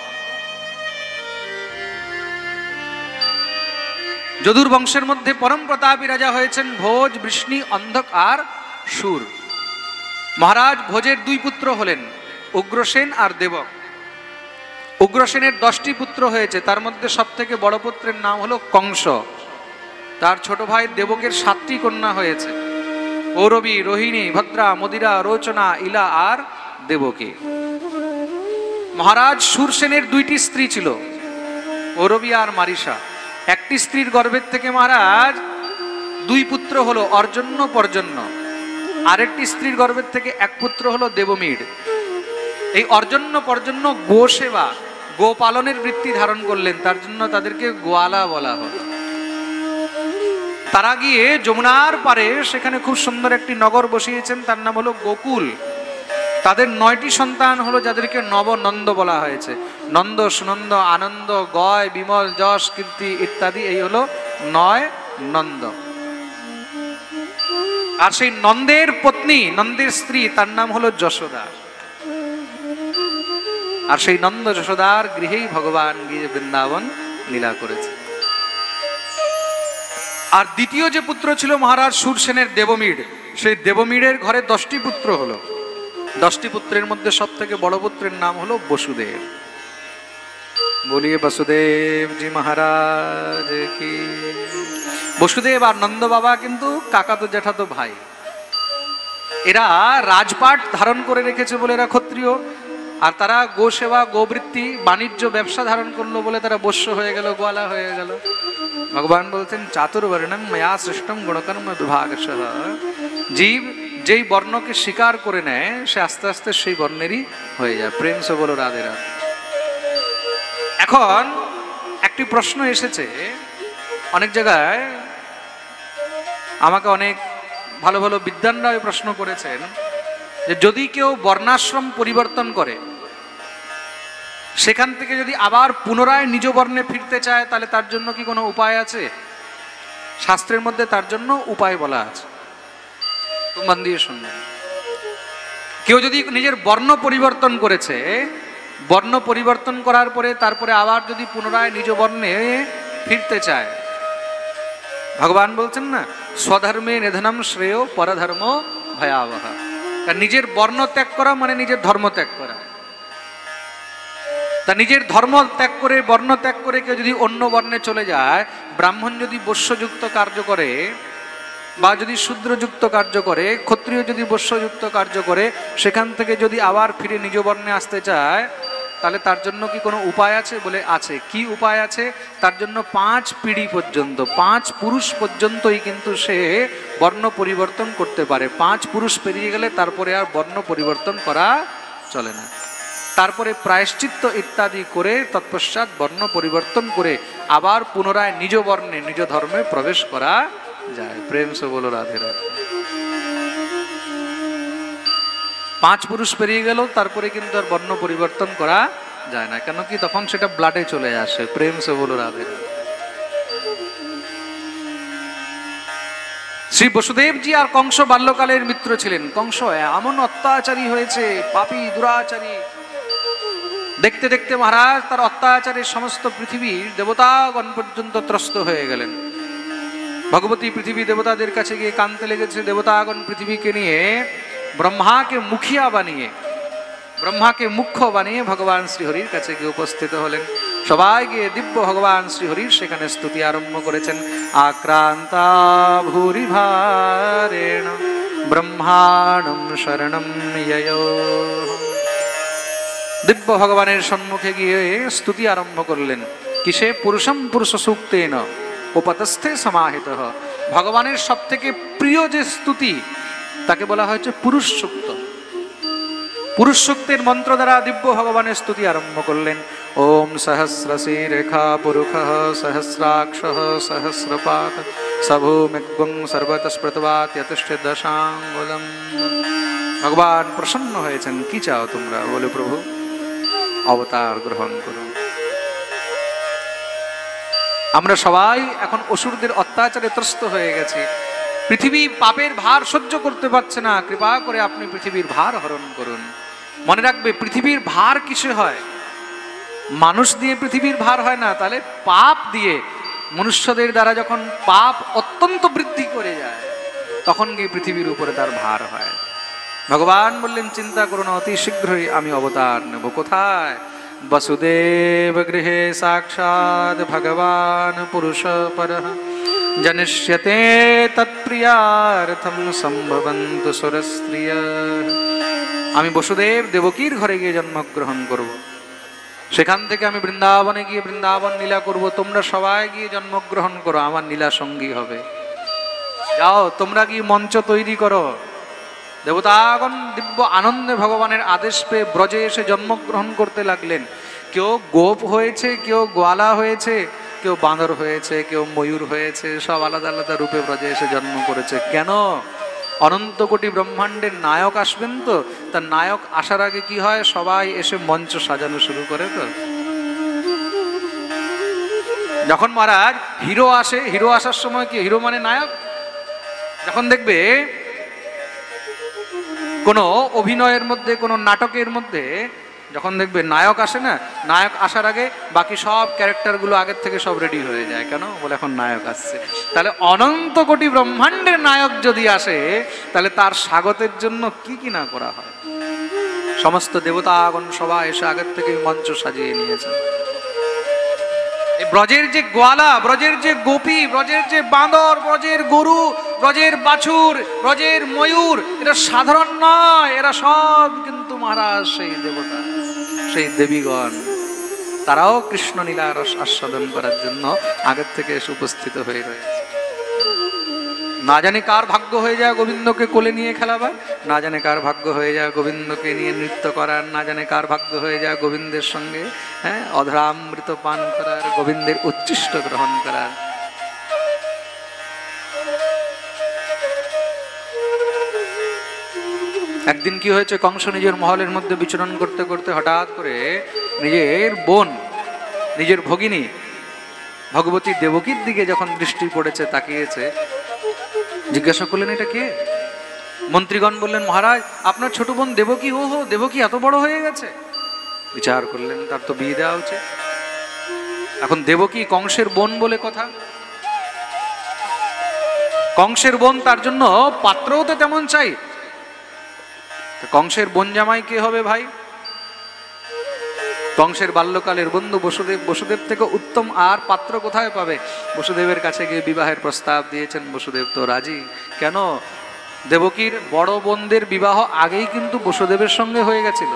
যদুর বংশের মধ্যে পরম প্রতাপী রাজা হয়েছেন ভোজ, বৃষ্ণি, অন্ধক আর সুর। মহারাজ ভোজের 2 পুত্র হলেন, উগ্রসেন আর দেবক। উগ্রসেনের 10টি পুত্র হয়েছে, তার মধ্যে সবথেকে বড় পুত্রের নাম হলো কংস। তার ছোট ভাই দেবকের 7টি কন্যা হয়েছে, পৌরবী, রোহিণী, ভদ্রা, মদিরা, রোচনা, ইলা আর দেবকী। মহারাজ সুরসেনের 2টি স্ত্রী ছিল, পৌরবী আর মারিসা। একটি স্ত্রীর গর্ভের থেকে মহারাজ 2 পুত্র হলো, অর্জন্য, পর্জন্য। আরেকটি স্ত্রীর গর্ভের থেকে 1 পুত্র হলো দেবমীর। এই অর্জন্য, পর্জন্য গো সেবা, গো পালনের বৃত্তি ধারণ করলেন, তার জন্য তাদেরকে গোয়ালা বলা হলো। তারা গিয়ে যমুনার পারে সেখানে খুব সুন্দর একটি নগর বসিয়েছেন, তার নাম হলো গোকুল। তাদের 9টি সন্তান হলো, যাদেরকে নবনন্দ বলা হয়েছে। নন্দ, সুনন্দ, আনন্দ, গয়, বিমল, যশ, কীর্তি ইত্যাদি, এই হলো 9 নন্দ। আর সেই নন্দের পত্নী, নন্দের স্ত্রী, তার নাম হলো যশোদা। আর সেই নন্দ যশোদার গৃহেই ভগবান গিয়ে বৃন্দাবন লীলা করেছে। আর দ্বিতীয় যে পুত্র ছিল মহারাজ সুরসেনের দেবমীর, সেই দেবমীরের ঘরে 10টি পুত্র হলো। 10টি পুত্রের মধ্যে সব থেকে বড় পুত্রের নাম হলো বসুদেব। বলিয়ে বসুদেব জি মহারাজ কি। বসুদেব আর নন্দ বাবা কিন্তু কাকাতো জ্যাঠাতো ভাই। এরা রাজপাট ধারণ করে রেখেছে বলে এরা ক্ষত্রিয়, আর তারা গো সেবা, গোবৃত্তি, বাণিজ্য, ব্যবসা ধারণ করলো বলে তারা বস্য হয়ে গেল, গোয়ালা হয়ে গেল। ভগবান বলছেন চাতুর্বর্ণম ময়া সৃষ্টম গুণকর্ম বিভাগশঃ। জীব যেই বর্ণকে স্বীকার করে নেয় সে আস্তে আস্তে সেই বর্ণেরই হয়ে যায়। প্রেম সে বলো রাধে রাধে। এখন একটি প্রশ্ন এসেছে, অনেক জায়গায় আমাকে অনেক ভালো ভালো বিদ্বানরা প্রশ্ন করেছেন যে যদি কেউ বর্ণাশ্রম পরিবর্তন করে, সেখান থেকে যদি আবার পুনরায় নিজ বর্ণে ফিরতে চায়, তাহলে তার জন্য কি কোনো উপায় আছে? শাস্ত্রের মধ্যে তার জন্য উপায় বলা আছে। তো মন দিয়ে শুনবেন। কেউ যদি নিজের বর্ণ পরিবর্তন করেছে, বর্ণ পরিবর্তন করার পরে তারপরে আবার যদি পুনরায় নিজ বর্ণে ফিরতে চায়, ভগবান বলছেন না, স্বধর্মে নিধনম শ্রেয় পরধর্ম ভয়াবহ। নিজের বর্ণ ত্যাগ করা মানে নিজের ধর্ম ত্যাগ করা। তা নিজের ধর্ম ত্যাগ করে, বর্ণ ত্যাগ করে কেউ যদি অন্য বর্ণে চলে যায়, ব্রাহ্মণ যদি বৈশ্যযুক্ত কার্য করে বা যদি শূদ্রযুক্ত কার্য করে, ক্ষত্রিয় যদি বৈশ্যযুক্ত কার্য করে, সেখান থেকে যদি আবার ফিরে নিজ বর্ণে আসতে চায়, তাহলে তার জন্য কি কোনো উপায় আছে? বলে আছে। কি উপায় আছে? তার জন্য 5 পিঢ়ি পর্যন্ত, 5 পুরুষ পর্যন্তই কিন্তু সে বর্ণ পরিবর্তন করতে পারে। 5 পুরুষ পেরিয়ে গেলে তারপরে আর বর্ণ পরিবর্তন করা চলে না। তারপরে প্রায়শ্চিত্ত ইত্যাদি করে তৎপশ্চাৎ বর্ণ পরিবর্তন করে আবার পুনরায় নিজ বর্ণে, নিজ ধর্মে প্রবেশ করা যায়। প্রেম সে বলো রাধে রাধে। 5 পুরুষ পেরিয়ে গেল, তারপরে কিন্তু আর বর্ণ পরিবর্তন করা যায় না। কেন কি? তখন সেটা ব্লাডে চলে আসে। প্রেম সে বলো রাধে রাধে। শ্রী বসুদেবজি আর কংস বাল্যকালের মিত্র ছিলেন। কংস এমন অত্যাচারী হয়েছে, পাপী দুরাচারী। দেখতে দেখতে মহারাজ তার অত্যাচারের সমস্ত পৃথিবীর দেবতাগণ পর্যন্ত ত্রস্ত হয়ে গেলেন। ভগবতী পৃথিবী দেবতাদের কাছে গিয়ে কাঁদতে লেগেছে। দেবতাগণ পৃথিবীকে নিয়ে ব্রহ্মাকে মুখিয়া বানিয়ে, ব্রহ্মাকে মুখ্য বানিয়ে ভগবান শ্রীহরির কাছে গিয়ে উপস্থিত হলেন। সবাই গিয়ে দিব্য ভগবান শ্রীহরির সেখানে স্তুতি আরম্ভ করেছেন। আক্রান্তা ভূরি ভারেণ ব্রহ্মাণম শরণম ইয়ো। দিব্য ভগবানের সম্মুখে গিয়ে স্তুতি আরম্ভ করলেন। কিসে? পুরুষম পুরুষ সূক্তেন উপতস্থে সমাহিত। ভগবানের সব থেকে প্রিয় যে স্তুতি, তাকে বলা হয়েছে পুরুষ সূক্ত। পুরুষ সূক্তের মন্ত্র দ্বারা দিব্য ভগবানের স্তুতি আরম্ভ করলেন। ওম সহস্রশী রেখা পুরুষ সহস্রাক্ষ সহস্রপাত সভূমিগ্বং সর্বতস্পৃতবাত যতিষ্ঠে দশাঙ্গুলম। ভগবান প্রসন্ন হয়েছেন। কি চাও তোমরা? বলে প্রভু অবতার গ্রহণ করুন। আমরা সবাই এখন অসুরদের অত্যাচারে ত্রস্ত হয়ে গেছি। পৃথিবী পাপের ভার সহ্য করতে পারছে না। কৃপা করে আপনি পৃথিবীর ভার হরণ করুন। মনে রাখবে, পৃথিবীর ভার কিসে হয়? মানুষ দিয়ে পৃথিবীর ভার হয় না। তাহলে পাপ দিয়ে, মনুষ্যদের দ্বারা যখন পাপ অত্যন্ত বৃদ্ধি করে যায়, তখন গিয়ে পৃথিবীর উপরে তার ভার হয়। ভগবান বললেন, চিন্তা করো না, অতি শীঘ্রই আমি অবতার নেব। কোথায়? বসুদেব গৃহে সাক্ষাৎ ভগবান পুরুষ পরঃ জনিষ্যতে তৎপ্রিয়ার্থম সম্ভবন্তু সুরস্ত্রিয়ঃ। আমি বসুদেব দেবকীর ঘরে গিয়ে জন্মগ্রহণ করব। সেখান থেকে আমি বৃন্দাবনে গিয়ে বৃন্দাবন লীলা করব। তোমরা সবাই গিয়ে জন্মগ্রহণ করো, আমার লীলা সঙ্গী হবে। যাও, তোমরা গিয়ে মঞ্চ তৈরি করো। দেবতাগণ দিব্য আনন্দে ভগবানের আদেশ পেয়ে ব্রজে এসে জন্মগ্রহণ করতে লাগলেন। কেউ গোপ হয়েছে, কেউ গোয়ালা হয়েছে, কেউ বাঁদর হয়েছে, কেউ ময়ূর হয়েছে। সব আলাদা আলাদা রূপে ব্রজে এসে জন্ম করেছে। কেন? অনন্ত কোটি ব্রহ্মাণ্ডের নায়ক আসবেন তো। তার নায়ক আসার আগে কি হয়? সবাই এসে মঞ্চ সাজানো শুরু করে। তো যখন মহারাজ হিরো আসে, হিরো আসার সময় কি? হিরো মানে নায়ক। যখন দেখবে কোনো অভিনয়ের মধ্যে, কোনো নাটকের মধ্যে যখন দেখবে নায়ক আসে না, নায়ক আসার আগে বাকি সব ক্যারেক্টারগুলো আগের থেকে সব রেডি হয়ে যায়। কেন? বলে এখন নায়ক আসছে। তাহলে অনন্ত কোটি ব্রহ্মাণ্ডের নায়ক যদি আসে, তাহলে তার স্বাগতের জন্য কি কি না করা হয়। সমস্ত দেবতাগণ সবাই এসে আগের থেকে মঞ্চ সাজিয়ে নিয়েছে। ব্রজের যে গোয়ালা, ব্রজের যে গোপী, ব্রজের যে বাঁদর, ব্রজের গরু, ব্রজের বাছুর, ব্রজের ময়ূর, এরা সাধারণ নয়। এরা সব কিন্তু মহারাজ সেই দেবতা, সেই দেবীগণ। তারাও কৃষ্ণ লীলার আস্বাদন করার জন্য আগের থেকে এসে উপস্থিত হয়ে রয়েছে। না জানে কার ভাগ্য হয়ে যায় গোবিন্দকে কোলে নিয়ে খেলাবার, না জানে কার ভাগ্য হয়ে যায় গোবিন্দকে নিয়ে নৃত্য করার, না জানে কার ভাগ্য হয়ে যায় গোবিন্দের সঙ্গে অধরামৃত পান করার, গোবিন্দের উচ্ছিষ্ট গ্রহণ করার। একদিন কি হয়েছে, কংস নিজের মহলের মধ্যে বিচরণ করতে করতে হঠাৎ করে নিজের বোন, নিজের ভগিনী ভগবতী দেবকীর দিকে যখন দৃষ্টি পড়েছে, তাকিয়েছে, জিজ্ঞাসা করলেন এটা কে? মন্ত্রীগণ বললেন, মহারাজ আপনার ছোট বোন দেবকী। ও হো, দেবকী এত বড় হয়ে গেছে। বিচার করলেন তার তো বিয়ে দেওয়া উচিত। এখন দেবকী কংসের বোন বলে কথা, কংসের বোন, তার জন্য পাত্রও তো তেমন চাই। কংসের বোন জামাই কে হবে ভাই? কংসের বাল্যকালের বন্ধু বসুদেব। বসুদেব থেকে উত্তম আর পাত্র কোথায় পাবে? বসুদেবের কাছে গিয়ে বিবাহের প্রস্তাব দিয়েছেন, বসুদেব তো রাজি। কেন? দেবকীর বড় বোনদের বিবাহ আগেই কিন্তু বসুদেবের সঙ্গে হয়ে গেছিল।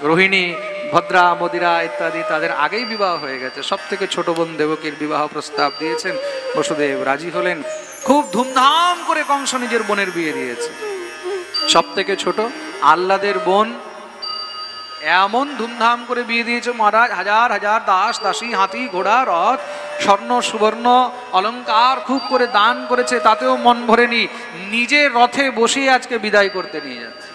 রোহিণী, ভদ্রা, মদিরা ইত্যাদি তাদের আগেই বিবাহ হয়ে গেছে। সব থেকে ছোট বোন দেবকীর বিবাহ প্রস্তাব দিয়েছেন, বসুদেব রাজি হলেন। খুব ধুমধাম করে কংস নিজের বোনের বিয়ে দিয়েছে। সব থেকে ছোট আহ্লাদের বোন, এমন ধুমধাম করে বিয়ে দিয়েছে মহারাজ। হাজার হাজার দাস দাসী, হাতি ঘোড়া রথ, স্বর্ণ সুবর্ণ অলংকার খুব করে দান করেছে, তাতেও মন ভরেনি। নিজের রথে বসিয়ে আজকে বিদায় করতে নিয়ে যাচ্ছে।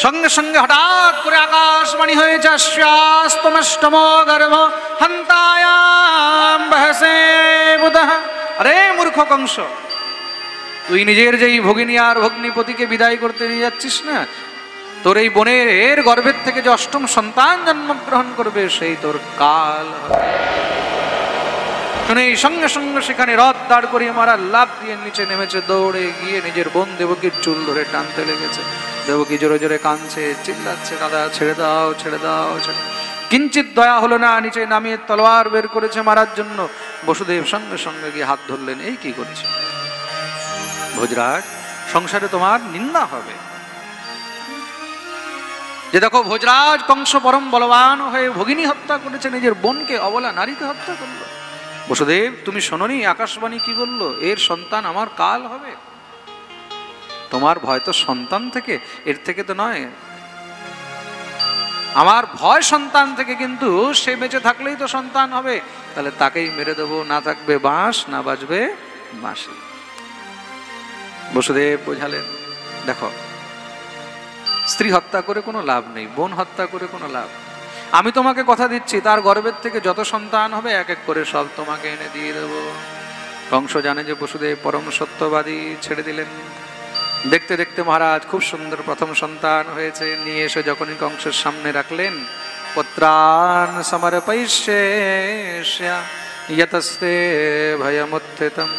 সঙ্গে সঙ্গে হঠাৎ করে আকাশবাণী হয়েছে, শ্যাস্তমষ্টম গর্ভ হন্তায়াম বহসে বুধঃ। আরে মূর্খ কংস, তুই নিজের যেই ভগিনী আর ভগ্নিপতিকে বিদায় করতে নিয়ে যাচ্ছিস না, তোর এই বোনের গর্ভের থেকে যে অষ্টম সন্তান জন্মগ্রহণ করবে সেই তোর কাল হবে। শুনে সঙ্গে সঙ্গে সেখানে রথ দাঁড় করিয়ে মারা লাফ দিয়ে নিচে নেমেছে, দৌড়ে গিয়ে নিজের বোন দেবকীর চুল ধরে টানতে লেগেছে। দেবকী জোরে জোরে কাঁদছে, চিল্লাচ্ছে, দাদা ছেড়ে দাও, ছেড়ে দাও, ছেড়ে। কিঞ্চিত দয়া হলো না, নিচে নামিয়ে তলোয়ার বের করেছে মারার জন্য। বসুদেব সঙ্গে সঙ্গে গিয়ে হাত ধরলেন, এই কি করেছে? ভোজরাজ, সংসারে তোমার নিন্দা হবে। যে দেখো, ভোজরাজ কংস পরম বলবান হয়ে ভগিনী হত্যা করেছে, নিজের বোনকে, অবলা নারীকে হত্যা করলো। বসুদেব, তুমি শোনোনি আকাশবাণী কি বললো? এর সন্তান আমার কাল হবে। তোমার ভয় তো সন্তান থেকে, এর থেকে তো নয়। আমার ভয় সন্তান থেকে, কিন্তু সে বেঁচে থাকলেই তো সন্তান হবে। তাহলে তাকেই মেরে দেবো, না থাকবে বাঁশ, না বাজবে বাঁশি। বসুদেব বোঝালেন, দেখো, স্ত্রী হত্যা করে কোনো লাভ নেই, বোন হত্যা করে কোনো লাভ। আমি তোমাকে কথা দিচ্ছি, তার গর্ভের থেকে যত সন্তান হবে এক এক করে সব তোমাকে এনে দিয়ে দেব। কংস জানে যে বসুদেব পরম সত্যবাদী, ছেড়ে দিলেন। দেখতে দেখতে মহারাজ খুব সুন্দর প্রথম সন্তান হয়েছে। নিয়ে এসে যখনই কংসের সামনে রাখলেন, পুত্রান সমর্পয়িষ্যে ইয়তস্তে ভয়মুত্থিতম।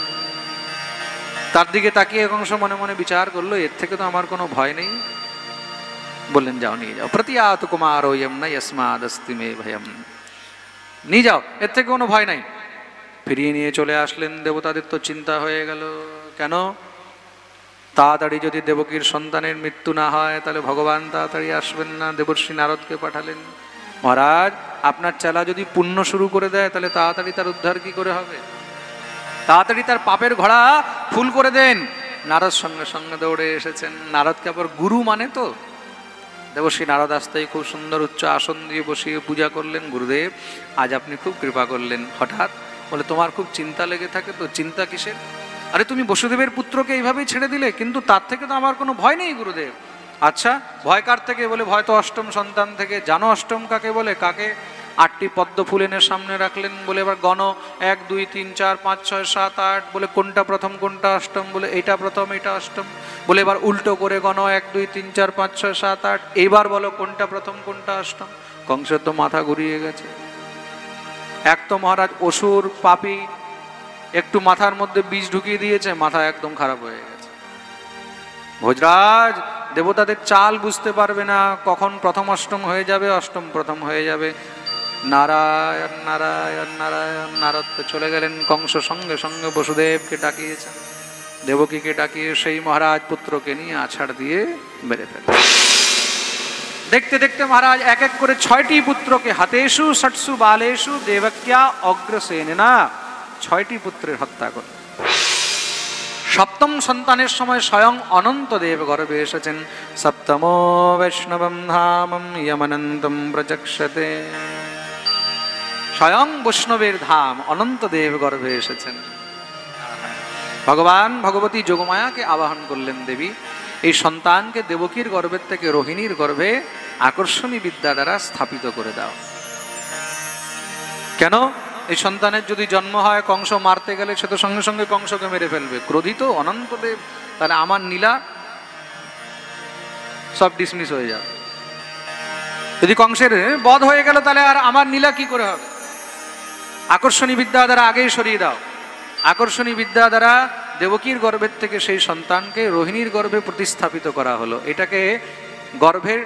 তার দিকে তাকিয়ে কংস মনে মনে বিচার করলো, এর থেকে তো আমার কোনো ভয় নেই। বললেন, যাও নিয়ে যাও, প্রতিয়াত কুমারোয়ম না যস্মাদস্তি মে ভয়ম। নিয়ে যাও, এর থেকে কোনো ভয় নাই। ফিরিয়ে নিয়ে চলে আসলেন। দেবতাদের তো চিন্তা হয়ে গেল, কেন? তাড়াতাড়ি যদি দেবকীর সন্তানের মৃত্যু না হয় তাহলে ভগবান তাড়াতাড়ি আসবেন না। দেবর্ষি নারদকে পাঠালেন, মহারাজ আপনার চেলা যদি পুণ্য শুরু করে দেয় তাহলে তাড়াতাড়ি তার উদ্ধার কি করে হবে? তাড়াতাড়ি তার পাপের ঘোড়া ফুল করে দেন। নারদ সঙ্গে সঙ্গে দৌড়ে এসেছেন। নারদকে আবার গুরু মানে তো। দেবশ্রী নারদ আসতেই খুব সুন্দর উচ্চ আসন দিয়ে বসিয়ে পূজা করলেন। গুরুদেব, আজ আপনি খুব কৃপা করলেন। হঠাৎ বলে, তোমার খুব চিন্তা লেগে থাকে তো? চিন্তা কিসের? আরে তুমি বসুদেবের পুত্রকে এইভাবেই ছেড়ে দিলে, কিন্তু তার থেকে তো আমার কোনো ভয় নেই গুরুদেব। আচ্ছা, ভয় কার থেকে? বলে, ভয় তো অষ্টম সন্তান থেকে। জানো অষ্টম কাকে বলে? কাকে? 8টি পদ্ম ফুল এনে সামনে রাখলেন। বলে, এবার গণ 1 2 3 4 5 6 7 8। বলে, কোনটা প্রথম কোনটা অষ্টম? বলে, এইটা প্রথম এইটা অষ্টম। বলে, এবার উল্টো করে গণ 1 2 3 4 5 6 7 8। এইবার বলো কোনটা প্রথম কোনটা অষ্টম। কংসের তো মাথা ঘুরিয়ে গেছে। এক তো মহারাজ অসুর পাপী, একটু মাথার মধ্যে বীজ ঢুকিয়ে দিয়েছে, মাথা একদম খারাপ হয়ে গেছে। ভোজরাজ দেবতাদের চাল বুঝতে পারবে না, কখন প্রথম অষ্টম হয়ে যাবে, অষ্টম প্রথম হয়ে যাবে। নারায়ণ নারায়ণ নারায়ণ। নারদ চলে গেলেন। কংস সঙ্গে সঙ্গে বসুদেবকে ডাকিয়েছেন, দেবকীকে ডাকিয়ে সেই মহারাজ পুত্রকে নিয়ে আছাড় দিয়ে মেরে ফেলে। দেখতে দেখতে মহারাজ এক এক করে 6টি পুত্রকে হাতেষু ষটসু বালেষু দেবক্যা অগ্রসেনা 6টি পুত্রের হত্যা করলেন। সপ্তম সন্তানের সময় স্বয়ং অনন্ত দেব গর্ভে এসেছেন। সপ্তমো বৈষ্ণবম ধামম ইয়মনন্তম প্রচক্ষতে। স্বয়ং বৈষ্ণবের ধাম অনন্ত দেব গর্ভে এসেছেন। ভগবান ভগবতী যোগমায়াকে আবাহন করলেন। দেবী এই সন্তানকে দেবকীর গর্ভের থেকে রোহিণীর গর্ভে আকর্ষণী বিদ্যা দ্বারা স্থাপিত করে দাও। কেন? এই সন্তানের যদি জন্ম হয়, কংস মারতে গেলে সে তো সঙ্গে সঙ্গে কংসকে মেরে ফেলবে, ক্রোধিত অনন্তদেব, তাহলে আমার নীলা সব ডিসমিস হয়ে যাবে। যদি কংসের বধ হয়ে গেল তাহলে আর আমার নীলা কি করে হবে? আকর্ষণী বিদ্যা দ্বারা আগেই সরিয়ে দাও। আকর্ষণী বিদ্যা দ্বারা দেবকীর গর্ভের থেকে সেই সন্তানকে রোহিণীর গর্ভে প্রতিস্থাপিত করা হলো। এটাকে গর্ভের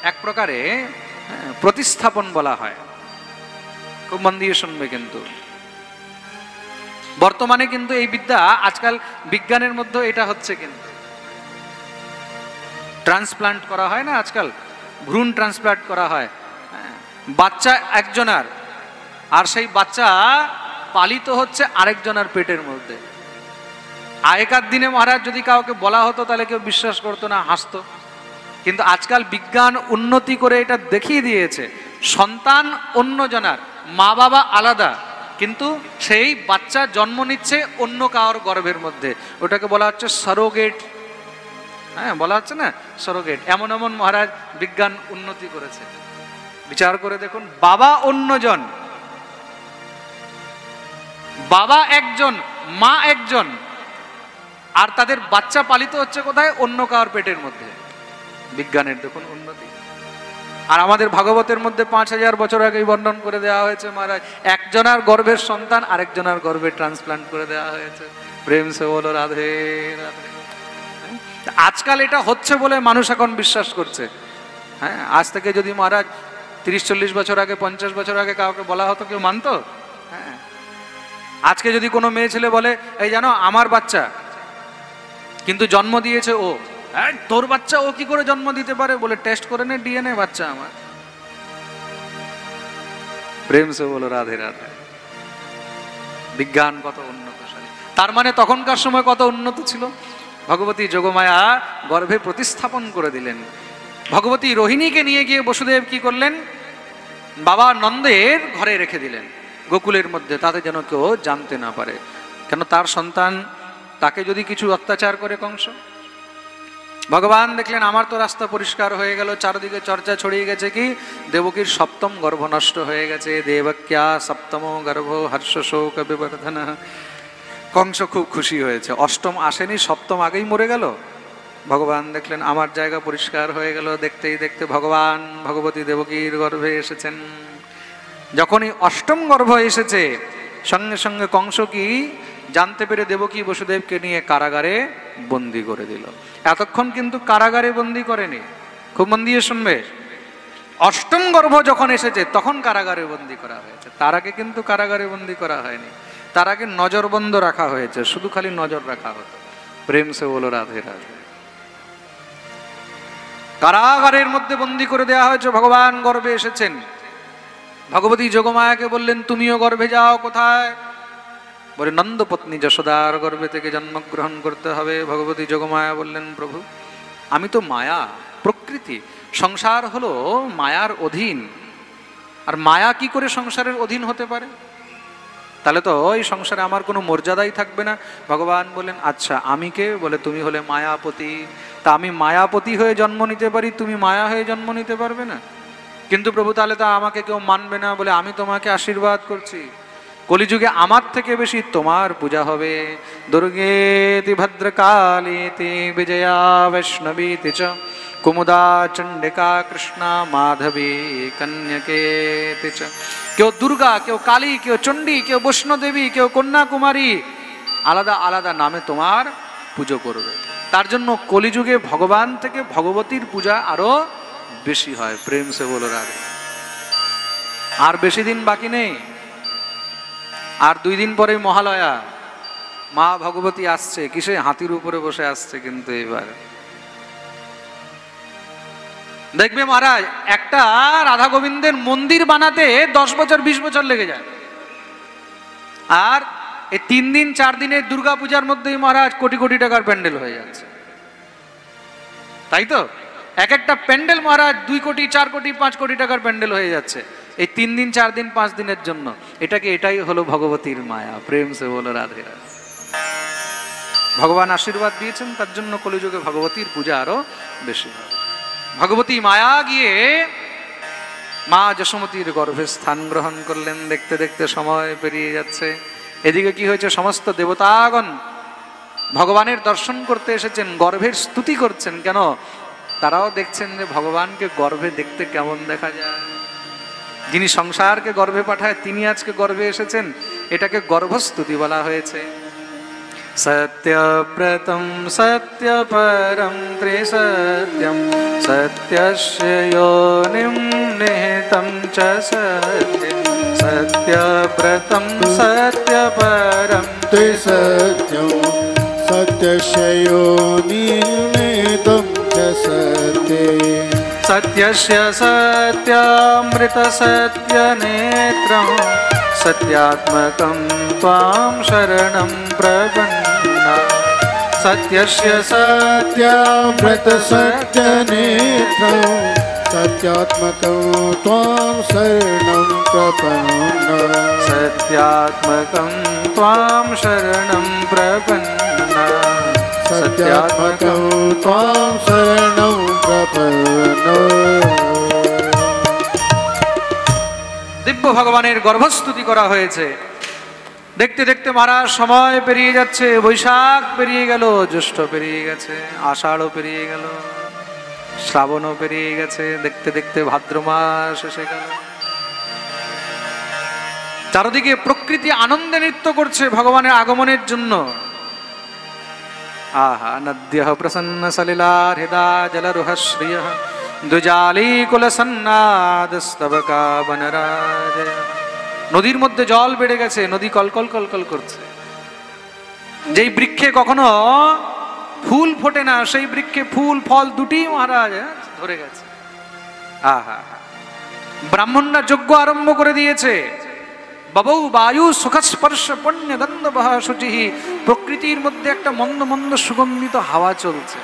এক প্রকারে প্রতিস্থাপন বলা হয়। খুব মন দিয়ে শুনবে। কিন্তু বর্তমানে কিন্তু এই বিদ্যা আজকাল বিজ্ঞানের মধ্যে এটা হচ্ছে, কিন্তু ট্রান্সপ্লান্ট করা হয় না আজকাল, ভ্রূণ ট্রান্সপ্লান্ট করা হয় বাচ্চা একজনের, আর সেই বাচ্চা পালিত হচ্ছে আরেকজনের পেটের মধ্যে। আগেকার দিনে মহারাজ যদি কাউকে বলা হতো তাহলে কেউ বিশ্বাস করতো না, হাসতো। কিন্তু আজকাল বিজ্ঞান উন্নতি করে এটা দেখিয়ে দিয়েছে, সন্তান অন্যজনের, মা বাবা আলাদা, কিন্তু সেই বাচ্চা জন্ম নিচ্ছে অন্য কারোর গর্ভের মধ্যে। ওটাকে বলা হচ্ছে সারোগেট। হ্যাঁ, বলা হচ্ছে না সারোগেট। এমন এমন মহারাজ বিজ্ঞান উন্নতি করেছে। বিচার করে দেখুন, বাবা অন্যজন, বাবা একজন, মা একজন, আর তাদের বাচ্চা পালিত হচ্ছে কোথায়? অন্য কার পেটের মধ্যে। বিজ্ঞানের দেখুন উন্নতি। আর আমাদের ভাগবতের মধ্যে 5000 বছর আগেই বর্ণন করে দেওয়া হয়েছে মহারাজ, একজনের গর্ভের সন্তান আরেকজনের গর্ভে ট্রান্সপ্লান্ট করে দেওয়া হয়েছে। প্রেম সে বলো রাধে রাধে। আজকাল এটা হচ্ছে বলে মানুষ এখন বিশ্বাস করছে। হ্যাঁ, আজ থেকে যদি মহারাজ 30-40 বছর আগে, 50 বছর আগে কাউকে বলা হতো, কেউ মানতো? হ্যাঁ, আজকে যদি কোনো মেয়ে ছেলে বলে, এই জানো আমার বাচ্চা, কিন্তু জন্ম দিয়েছে ও, তোর বাচ্চা ও কি করে জন্ম দিতে পারে? বলে টেস্ট করে নে, ডিএনএ বাচ্চা আমার। প্রেম সে বলো রাধে রাধে। বিজ্ঞান কত উন্নতশালী। তার মানে তখনকার সময় কত উন্নত ছিল। ভগবতী যোগমায়া গর্ভে প্রতিস্থাপন করে দিলেন। ভগবতী রোহিণীকে নিয়ে গিয়ে বসুদেব কি করলেন? বাবা নন্দের ঘরে রেখে দিলেন, গোকুলের মধ্যে, তাতে যেন কেউ জানতে না পারে। কেন? তার সন্তান, তাকে যদি কিছু অত্যাচার করে কংস। ভগবান দেখলেন আমার তো রাস্তা পরিষ্কার হয়ে গেল, চারদিকে চর্চা ছড়িয়ে গেছে কি দেবকীর সপ্তম গর্ভ নষ্ট হয়ে গেছে। দেবক্যা সপ্তম গর্ভ হর্ষ শোক বিবর্ধন। কংস খুব খুশি হয়েছে, অষ্টম আসেনি, সপ্তম আগেই মরে গেল। ভগবান দেখলেন আমার জায়গা পরিষ্কার হয়ে গেল। দেখতেই দেখতে ভগবান ভগবতী দেবকীর গর্ভে এসেছেন। যখনই অষ্টম গর্ভ এসেছে, সঙ্গে সঙ্গে কংস কি জানতে পেরে দেবকী বসুদেবকে নিয়ে কারাগারে বন্দি করে দিল। এতক্ষণ কিন্তু কারাগারে বন্দি করেনি। খুব মন দিয়ে শুনবে, অষ্টম গর্ভ যখন এসেছে তখন কারাগারে বন্দি করা হয়েছে। তার আগে কিন্তু কারাগারে বন্দি করা হয়নি। তার আগে নজরবন্ধ রাখা হয়েছে, শুধু খালি নজর রাখা হতো। প্রেম সে বলো রাধে রাধে। কারাগারের মধ্যে বন্দি করে দেওয়া হয়েছে। ভগবান গর্ভে এসেছেন। ভগবতী যোগমায়াকে বললেন তুমিও গর্ভে যাও। কোথায়? বলে নন্দপত্নী যশোদার গর্ভে থেকে জন্মগ্রহণ করতে হবে। ভগবতী যোগমায়া বললেন প্রভু, আমি তো মায়া, প্রকৃতি, সংসার হলো মায়ার অধীন, আর মায়া কি করে সংসারের অধীন হতে পারে? তাহলে তো এই সংসারে আমার কোনো মর্যাদাই থাকবে না। ভগবান বলেন আচ্ছা আমি কে? বলে তুমি হলে মায়াপতি। তা আমি মায়াপতি হয়ে জন্ম নিতে পারি, তুমি মায়া হয়ে জন্ম নিতে পারবে না? কিন্তু প্রভু তাহলে তা আমাকে কেউ মানবে না। বলে আমি তোমাকে আশীর্বাদ করছি, কলিযুগে আমার থেকে বেশি তোমার পূজা হবে। দুর্গেতি ভদ্রকালীতি বিজয়া বৈষ্ণবীতি চ কুমুদা চণ্ডিকা কৃষ্ণা মাধবী কন্যকেতি চ। কেউ দুর্গা, কেউ কালী, কেউ চণ্ডী, কেউ বৈষ্ণদেবী, কেউ কন্যাকুমারী, আলাদা আলাদা নামে তোমার পুজো করবে। তার জন্য কলিযুগে ভগবান থেকে ভগবতীর পূজা আরো বেশি হয়। প্রেম সে বলো রাধে। আর বেশি দিন বাকি নেই, আর 2 দিন পরে মহালয়া। মা ভগবতী আসছে কিসে? হাতির উপরে বসে আসছে। কিন্তু এবার দেখবে মহারাজ, একটা রাধা গোবিন্দের মন্দির বানাতে 10 বছর 20 বছর লেগে যায়। আর এই 3 দিন 4 দিনের দুর্গা পূজার মধ্যেই মহারাজ কোটি কোটি টাকার প্যান্ডেল হয়ে যাচ্ছে। তাই তো এক একটা প্যান্ডেল মহারাজ 2 কোটি 4 কোটি 5 কোটি টাকার প্যান্ডেল হয়ে যাচ্ছে এই 3 দিন 4 দিন 5 দিনের জন্য। এটাই হলো ভগবতীর মায়া। প্রেম সে বলো রাধে রাধে। ভগবান আশীর্বাদ দিয়েছেন, তার জন্য কলিযুগে ভগবতীর পূজা আরো বেশি হয়। ভগবতী মায়া গিয়ে মা যশোমতীর গর্ভে স্থান গ্রহণ করলেন। দেখতে দেখতে সময় পেরিয়ে যাচ্ছে। এদিকে কি হয়েছে, সমস্ত দেবতাগণ ভগবানের দর্শন করতে এসেছেন, গর্ভের স্তুতি করছেন। কেন? তারাও দেখছেন যে ভগবানকে গর্ভে দেখতে কেমন দেখা যায়। যিনি সংসারকে গর্ভে পাঠায় তিনি আজকে গর্ভে এসেছেন, এটাকে গর্ভস্তুতি বলা হয়েছে। সত্যব্রতম সত্যপরম ত্রিসত্যম সত্যস্য যোনিম নিহিতম চ সত্যম সত্যব্রতম সত্যপরম ত্রিসত্যম সত্যস্য যোনিম নিহিতম চ সত্যম সত্যস্য সত্যামৃত সত্যনেত্রম সত্যাত্মকম ত্বাম শরণং প্রপন্না। সত্যস্য সত্যামৃত সত্যনেত্রম সত্যাত্মকম ত্বাম শরণং প্রপন্না। সত্যাত্মকম ত্বাম শরণং প্রপন্না। সত্যাত্মকম ত্বাম শরণং প্রপন্না। দিব্য ভগবানের গর্ভস্তুতি করা হয়েছে। দেখতে দেখতে মহারাজ সময় পেরিয়ে যাচ্ছে। বৈশাখ পেরিয়ে গেল, জ্যৈষ্ঠ পেরিয়ে গেছে, আষাঢ়ও পেরিয়ে গেল, শ্রাবণও পেরিয়ে গেছে। দেখতে দেখতে ভাদ্র মাস এসে গেল। চারদিকে প্রকৃতি আনন্দে নৃত্য করছে ভগবানের আগমনের জন্য। আহা নদ্য প্রসন্ন সলিলার হৃদা জলরুহ শ্রিয় দুজালি কুলসন্নাদস্তবকা বনরাজ। নদীর মধ্যে জল বেড়ে গেছে, নদী কলকল কলকল করছে। যেই বৃক্ষে কখনো ফুল ফোটে না, সেই বৃক্ষে ফুল ফল দুটি মহারাজ ধরে গেছে। আহা, ব্রাহ্মণরা যজ্ঞ আরম্ভ করে দিয়েছে। ববৌ বায়ু সুখস্পর্শ পুণ্য গন্ধ বহ শুচি। প্রকৃতির মধ্যে একটা মন্দ মন্দ সুগন্ধিত হাওয়া চলছে।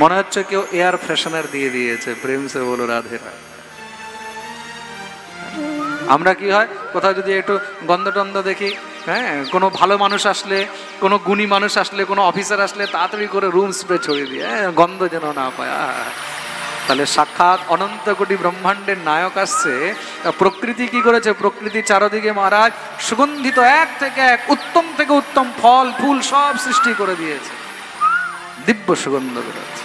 মনে হচ্ছে কেউ এয়ার ফ্রেশনার দিয়ে দিয়েছে। প্রেম সে বলো রাধে রাধে। আমরা কি হয়, কোথাও যদি একটু গন্ধ টন্ধ দেখি, হ্যাঁ, কোনো ভালো মানুষ আসলে, কোনো গুণী মানুষ আসলে, কোনো অফিসার আসলে তাড়াতাড়ি করে রুম স্প্রে ছড়িয়ে দিয়ে, গন্ধ যেন না পায়। তাহলে সাক্ষাৎ অনন্ত কোটি ব্রহ্মাণ্ডের নায়ক আসছে। প্রকৃতি কি করেছে? প্রকৃতি চারদিকে মহারাজ সুগন্ধিত এক থেকে এক, উত্তম থেকে উত্তম ফল ফুল সব সৃষ্টি করে দিয়েছে, দিব্য সুগন্ধ করেছে।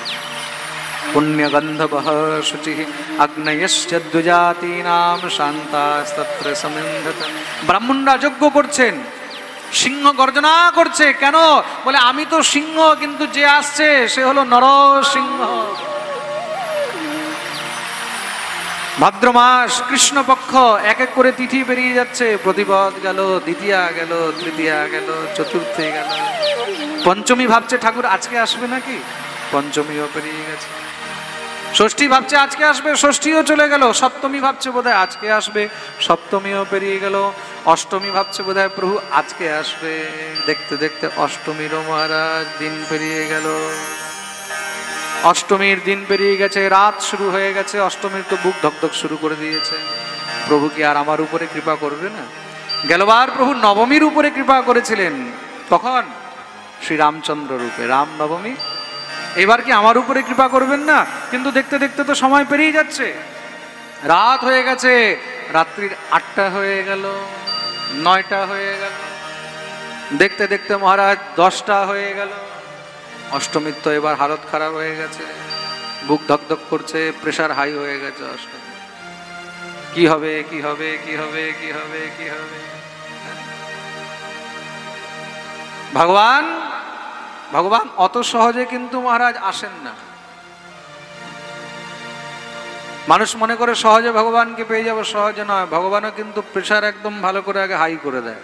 পুণ্যগন্ধবহ শুচি আগ্নেয়শ্চ দ্বিজাতীনাম শান্তাস্তত্র সমিন্ধত। ব্রাহ্মণরা যজ্ঞ করছেন, সিংহ গর্জনা করছে। কেন? বলে আমি তো সিংহ, কিন্তু যে আসছে সে হলো নরসিংহ। ভাদ্র মাস কৃষ্ণপক্ষ, এক এক করে তিথি বেরিয়ে যাচ্ছে। প্রতিপদ গেল, দ্বিতীয়া গেল, তৃতীয়া গেল, চতুর্থী গেল। পঞ্চমী ভাবছে ঠাকুর আজকে আসবে নাকি, পঞ্চমীও পেরিয়ে গেছে। ষষ্ঠী ভাবছে আজকে আসবে, ষষ্ঠীও চলে গেল। সপ্তমী ভাবছে বোধহয় আজকে আসবে, সপ্তমীও পেরিয়ে গেল। অষ্টমী ভাবছে বোধহয় প্রভু আজকে আসবে। দেখতে দেখতে অষ্টমীরও মহারাজ দিন পেরিয়ে গেল। অষ্টমীর দিন পেরিয়ে গেছে, রাত শুরু হয়ে গেছে। অষ্টমীর তো বুক ধকধক শুরু করে দিয়েছে। প্রভু কি আর আমার উপরে কৃপা করবে না? গেলবার প্রভু নবমীর উপরে কৃপা করেছিলেন। কখন? শ্রী রামচন্দ্র রূপে, রাম নবমী। এবার কি আমার উপরে কৃপা করবেন না? কিন্তু দেখতে দেখতে তো সময় পেরিয়ে যাচ্ছে। রাত হয়ে গেছে, রাত্রির 8টা হয়ে গেল, 9টা হয়ে গেল। দেখতে দেখতে মহারাজ 10টা হয়ে গেল। অষ্টমীর তো এবার হালত খারাপ হয়ে গেছে, বুক ধকধক করছে, প্রেশার হাই হয়ে গেছে। অষ্টমী কি হবে, কি হবে, কি হবে, কি হবে, কি হবে? ভগবান ভগবান অত সহজে কিন্তু মহারাজ আসেন না। মানুষ মনে করে সহজে ভগবানকে পেয়ে যাবো, সহজে নয়। ভগবানও কিন্তু প্রেশার একদম ভালো করে আগে হাই করে দেয়।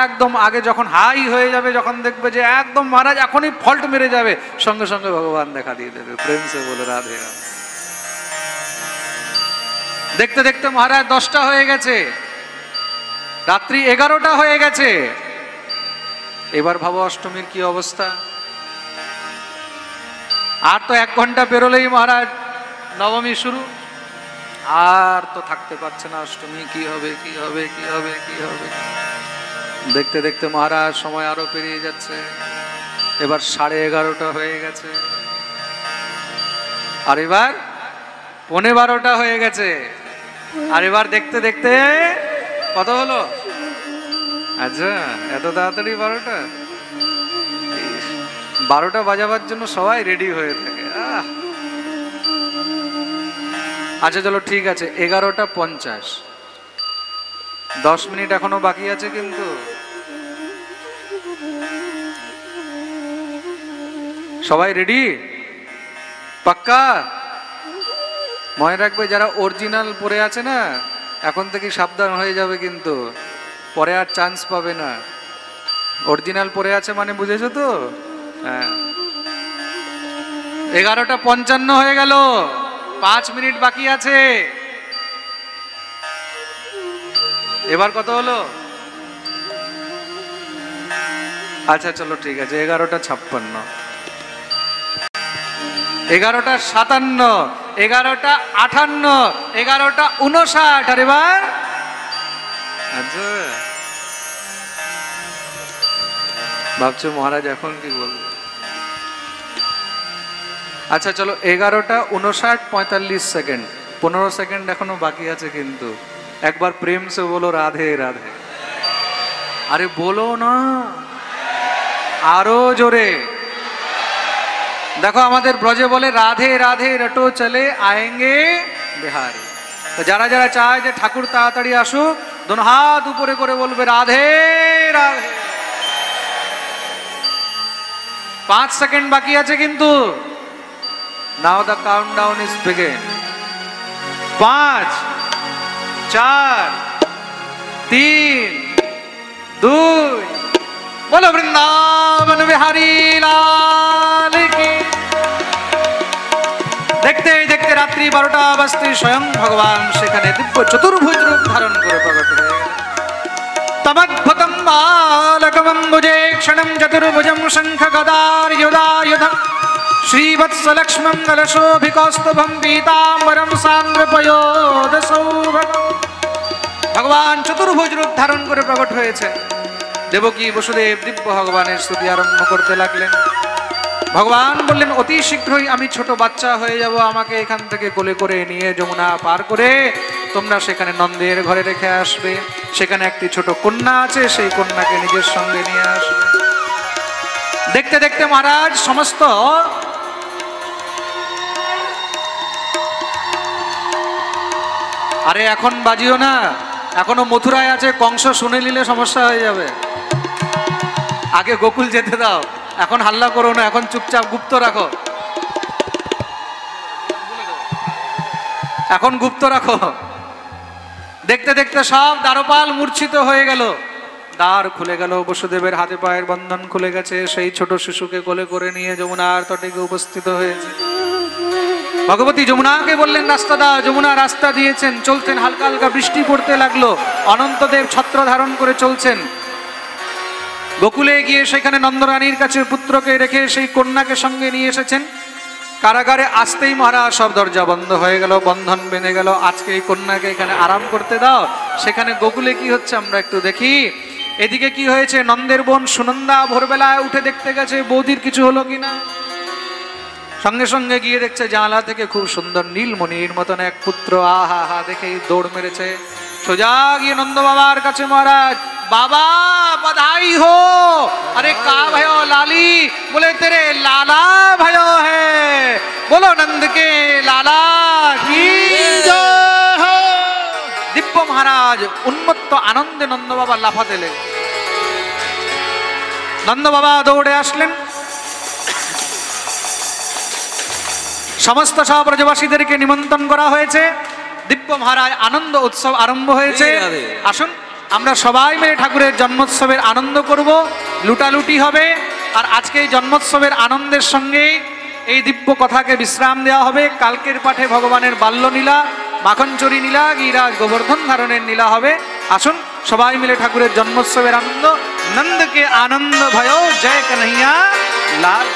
একদম আগে যখন হাই হয়ে যাবে, যখন দেখবে যে একদম মহারাজ এখনই ফল্ট মেরে যাবে, সঙ্গে সঙ্গে ভগবান দেখা দিয়ে দেবে। প্রেম সে বলে রাধে রাধে। দেখতে দেখতে মহারাজ 10টা হয়ে গেছে, রাত্রি 11টা হয়ে গেছে। এবার ভাবো অষ্টমীর কি অবস্থা। আর তো 1 ঘন্টা পেরোলেই মহারাজ নবমী শুরু। আর তো থাকতে পারছে না অষ্টমী। কি হবে, কি হবে, কি হবে, কি হবে? দেখতে দেখতে মহারাজ সময় আরো পেরিয়ে যাচ্ছে। এবার 11:30 হয়ে গেছে, আর এবার 11:15 হয়ে গেছে। আর এবার দেখতে দেখতে কত হলো? আচ্ছা, এত তাড়াতাড়ি 12টা? 12টা বাজাবার জন্য সবাই রেডি হয়ে থাকে। আচ্ছা চলো ঠিক আছে, 11:50, 10 মিনিট এখনো বাকি আছে কিন্তু। সবাই রেডি? পাক্কা? মনে রাখবে, যারা অরিজিনাল পরে আছে না, এখন থেকে সাবধান হয়ে যাবে কিন্তু, পরে আর চান্স পাবে না। অরিজিনাল পরে আছে মানে বুঝেছো তো? হ্যাঁ। 11:55 হয়ে গেল, 5 মিনিট বাকি আছে। এবার কত হলো? আচ্ছা চলো ঠিক আছে, 11:56, 11:57, 11:58, 11:59। আর এবার আচ্ছা, ভাবছো মহারাজ এখন কি বলবো? আচ্ছা চলো, 11:59, 45 সেকেন্ড, 15 সেকেন্ড এখনো বাকি আছে কিন্তু। একবার প্রেম সে বলো রাধে রাধে। আরে বলো না, আরো জোরে। দেখো আমাদের ব্রজে বলে রাধে রাধে রটো চলে আয়েঙ্গে বিহারি। তো যারা যারা চায় যে ঠাকুর তাড়াতাড়ি আসুক, দোনো হাত উপরে করে বলবে রাধে রাধে। 5 সেকেন্ড বাকি আছে কিন্তু। নাও দ্য কাউন্টডাউন ইজ বিগিন। 5, 4, 3, 2, बोलो वृंदावन बिहारी लाल की। देखते देखते रात्रि 12টা বাজতে স্বয়ং ভগবান সেখানে দিব্য চতুর্ভুজ রূপ ধারণ করে প্রকট হয়ে গেলেন। তমদ্ভুতম বালকমম্বুজে ক্ষণম চতুর্ভুজম শঙ্খ গদার युधायुधं श्रीवत्सलक्ष्मं कलशोभिकौस्तुभं पीताम्बरं सान्द्रपयोदसौभगं। ভগবান চতুর্ভুজ রূপ ধারণ করে প্রকট হয়েছে। দেবকী বসুদেব দিব্য ভগবানের স্তুতি আরম্ভ করতে লাগলেন। ভগবান বললেন, অতি শীঘ্রই আমি ছোট বাচ্চা হয়ে যাব, আমাকে এখান থেকে কোলে করে নিয়ে যমুনা পার করে তোমরা সেখানে নন্দের ঘরে রেখে আসবে। সেখানে একটি ছোট কন্যা আছে, সেই কন্যাকে নিজের সঙ্গে নিয়ে আসবে। দেখতে দেখতে মহারাজ সমস্ত আরে এখন বাজিও না, এখনো মথুরায় আছে, কংস শুনে নিলে সমস্যা হয়ে যাবে। আগে গোকুল যেতে দাও, এখন হাল্লা করো না, এখন চুপচাপ গুপ্ত রাখো, এখন গুপ্ত রাখো। দেখতে দেখতে সব দ্বারপাল মূর্ছিত হয়ে গেল, দ্বার খুলে গেল, বসুদেবের হাতে পায়ের বন্ধন খুলে গেছে। সেই ছোট শিশুকে কোলে করে নিয়ে যমুনার তটে উপস্থিত হয়েছে। ভগবতী যমুনাকে বললেন রাস্তা দাও। যমুনা রাস্তা দিয়েছেন, চলছেন। হালকা হালকা বৃষ্টি পড়তে লাগলো। অনন্তদেব ছত্র ধারণ করে চলছেন। গোকুলে গিয়ে সেখানে নন্দরানীর কাছে পুত্রকে রেখে সেই কন্যাকে সঙ্গে নিয়ে এসেছেন। কারাগারে আসতেই মহারাজ সব দরজা বন্ধ হয়ে গেল, বন্ধন বেঁধে গেল। আজকে এই কন্যাকে এখানে আরাম করতে দাও। সেখানে গোকুলে কি হচ্ছে আমরা একটু দেখি। এদিকে কি হয়েছে, নন্দের বোন সুনন্দা ভোরবেলায় উঠে দেখতে গেছে বৌদির কিছু হলো কিনা। সঙ্গে সঙ্গে গিয়ে দেখছে জানলা থেকে খুব সুন্দর নীলমণির মতন এক পুত্র। আহা হা দেখেই দৌড় মেরেছে, সোজা গিয়ে নন্দ বাবার কাছে, মহারাজ बाबा बधाई हो। अरे का भयो लाली? बोले तेरे लाला भयो है। बोलो नंद के लाला की जय हो। दिव्य महाराज उन्मत्त आनंदे नंद बाबा लाफाते ले। नंद बाबा दौड़े आसलेन। समस्त सब ब्रजवासीदेरके निमंत्रण करा हয়েছে। दिव्य महाराज आनंद उत्सव आरम्भ হয়েছে। আসুন আমরা সবাই মিলে ঠাকুরের জন্মোৎসবের আনন্দ করব, লুটালুটি হবে। আর আজকে এই জন্মোৎসবের আনন্দের সঙ্গে এই দিব্য কথাকে বিশ্রাম দেওয়া হবে। কালকের পাঠে ভগবানের বাল্যলীলা, মাখনচুরি লীলা, গিরিরাজ গোবর্ধন ধারণের লীলা হবে। আসুন সবাই মিলে ঠাকুরের জন্মোৎসবের আনন্দ। নন্দকে আনন্দ भयो জয় কन्हैया लाल।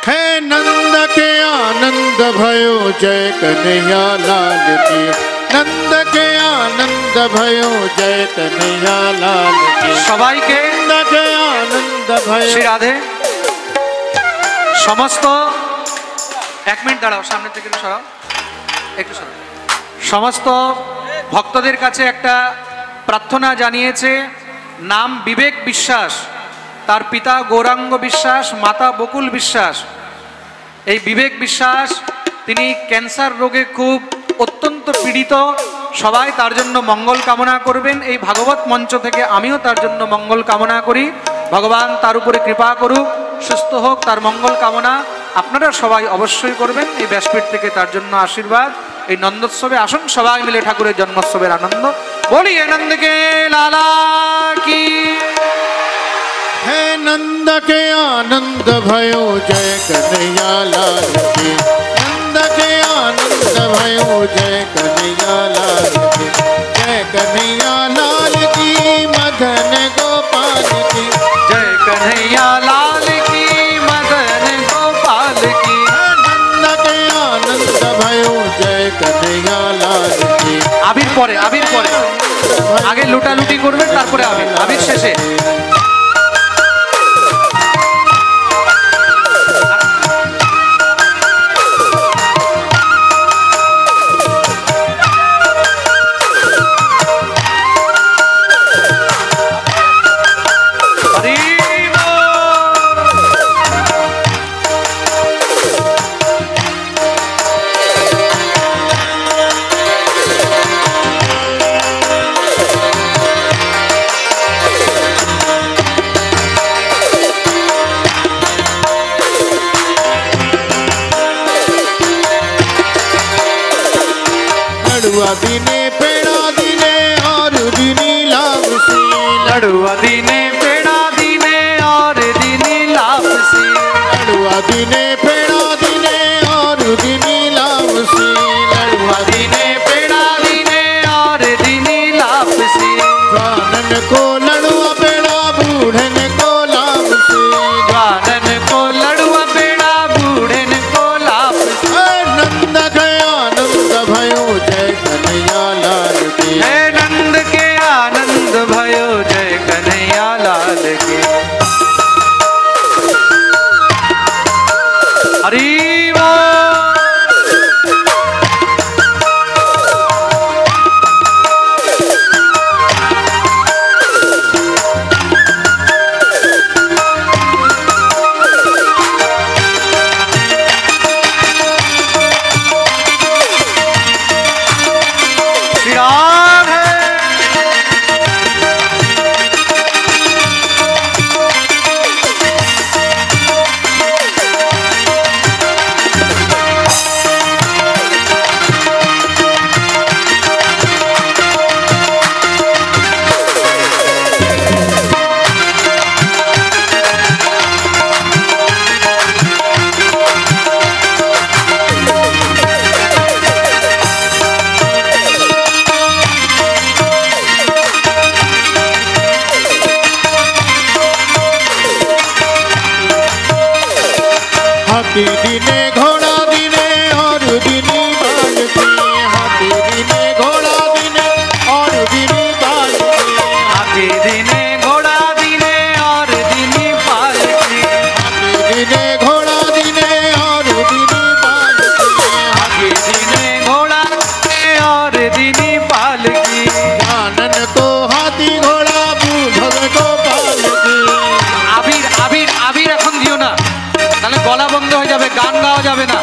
हे नंद के आनंद भयो जय कन्हैया लाल की। नंद के आनंद भयो जय कन्हैया लाल की। সবাইকে नंद के आनंद भयो। শ্রী রাধে। সমস্ত এক মিনিট দাঁড়াও, সামনে থেকে একটু সরাও, একটু সরাও। সমস্ত ভক্তদের কাছে একটা প্রার্থনা জানিয়েছে। নাম বিবেক বিশ্বাস, তার পিতা গৌরাঙ্গ বিশ্বাস, মাতা বকুল বিশ্বাস। এই বিবেক বিশ্বাস তিনি ক্যান্সার রোগে খুব অত্যন্ত পীড়িত। সবাই তার জন্য মঙ্গল কামনা করবেন। এই ভাগবত মঞ্চ থেকে আমিও তার জন্য মঙ্গল কামনা করি। ভগবান তার উপরে কৃপা করুক, সুস্থ হোক, তার মঙ্গল কামনা আপনারা সবাই অবশ্যই করবেন। এই ব্যাসপীঠ থেকে তার জন্য আশীর্বাদ। এই নন্দোৎসবে আসুন সবাই মিলে ঠাকুরের জন্মোৎসবের আনন্দ বলি। আনন্দ কে লালা কি। है नंद के आनंद भयो जय कन्हैया लाल की। नंद के आनंद भयो जय कन्हैया लाल की। जय कन्हैया लाल की मदन गोपाल की। जय कन्हैया लाल की मदन गोपाल की। नंद के आनंद भयो जय कन्हैया लाल की। আবির পরে, আবির পরে, আগে লুটালুটি করবেন তারপরে আবির, আবির শেষে। लड़ुआ दीने पेड़ा दीने और दीनी लापसी। लड़ुआ दीने पेड़ा दीने और दीनी लापसी। लड़ुआ दीने पेड़ा दीने और दीनी लापसी। लड़ुआ दीने पेड़ा दीने और दीनी लापसी। जवानन को लड़ुआ पेड़ा बूढ़न को लापसी। जवानन को लड़ुआ पेड़ा बूढ़न को लापसी। नंद के आनंद भयो जय कन्हैया लाल की। है नंद के आनंद भयो जय कन्हैया लाल के। हरि हाथी दीने घोड़ा दीने और दीनी बाल की। हाथी दीने घोड़ा दीने और दीनी बाल की। हाथी दीने घोड़ा दीने और दीनी पाल की। हाथी दीने घोड़ा दीने और दीनी बाल की। हाथी दीने घोड़ा दीने और दीनी पाल की। जानन को हाथी घोड़ा बूढ़ को पाल की। আবির আবির আবির এখন দিও না, তাহলে গলা বন্ধ হয়ে যাবে, গান গাওয়া যাবে না।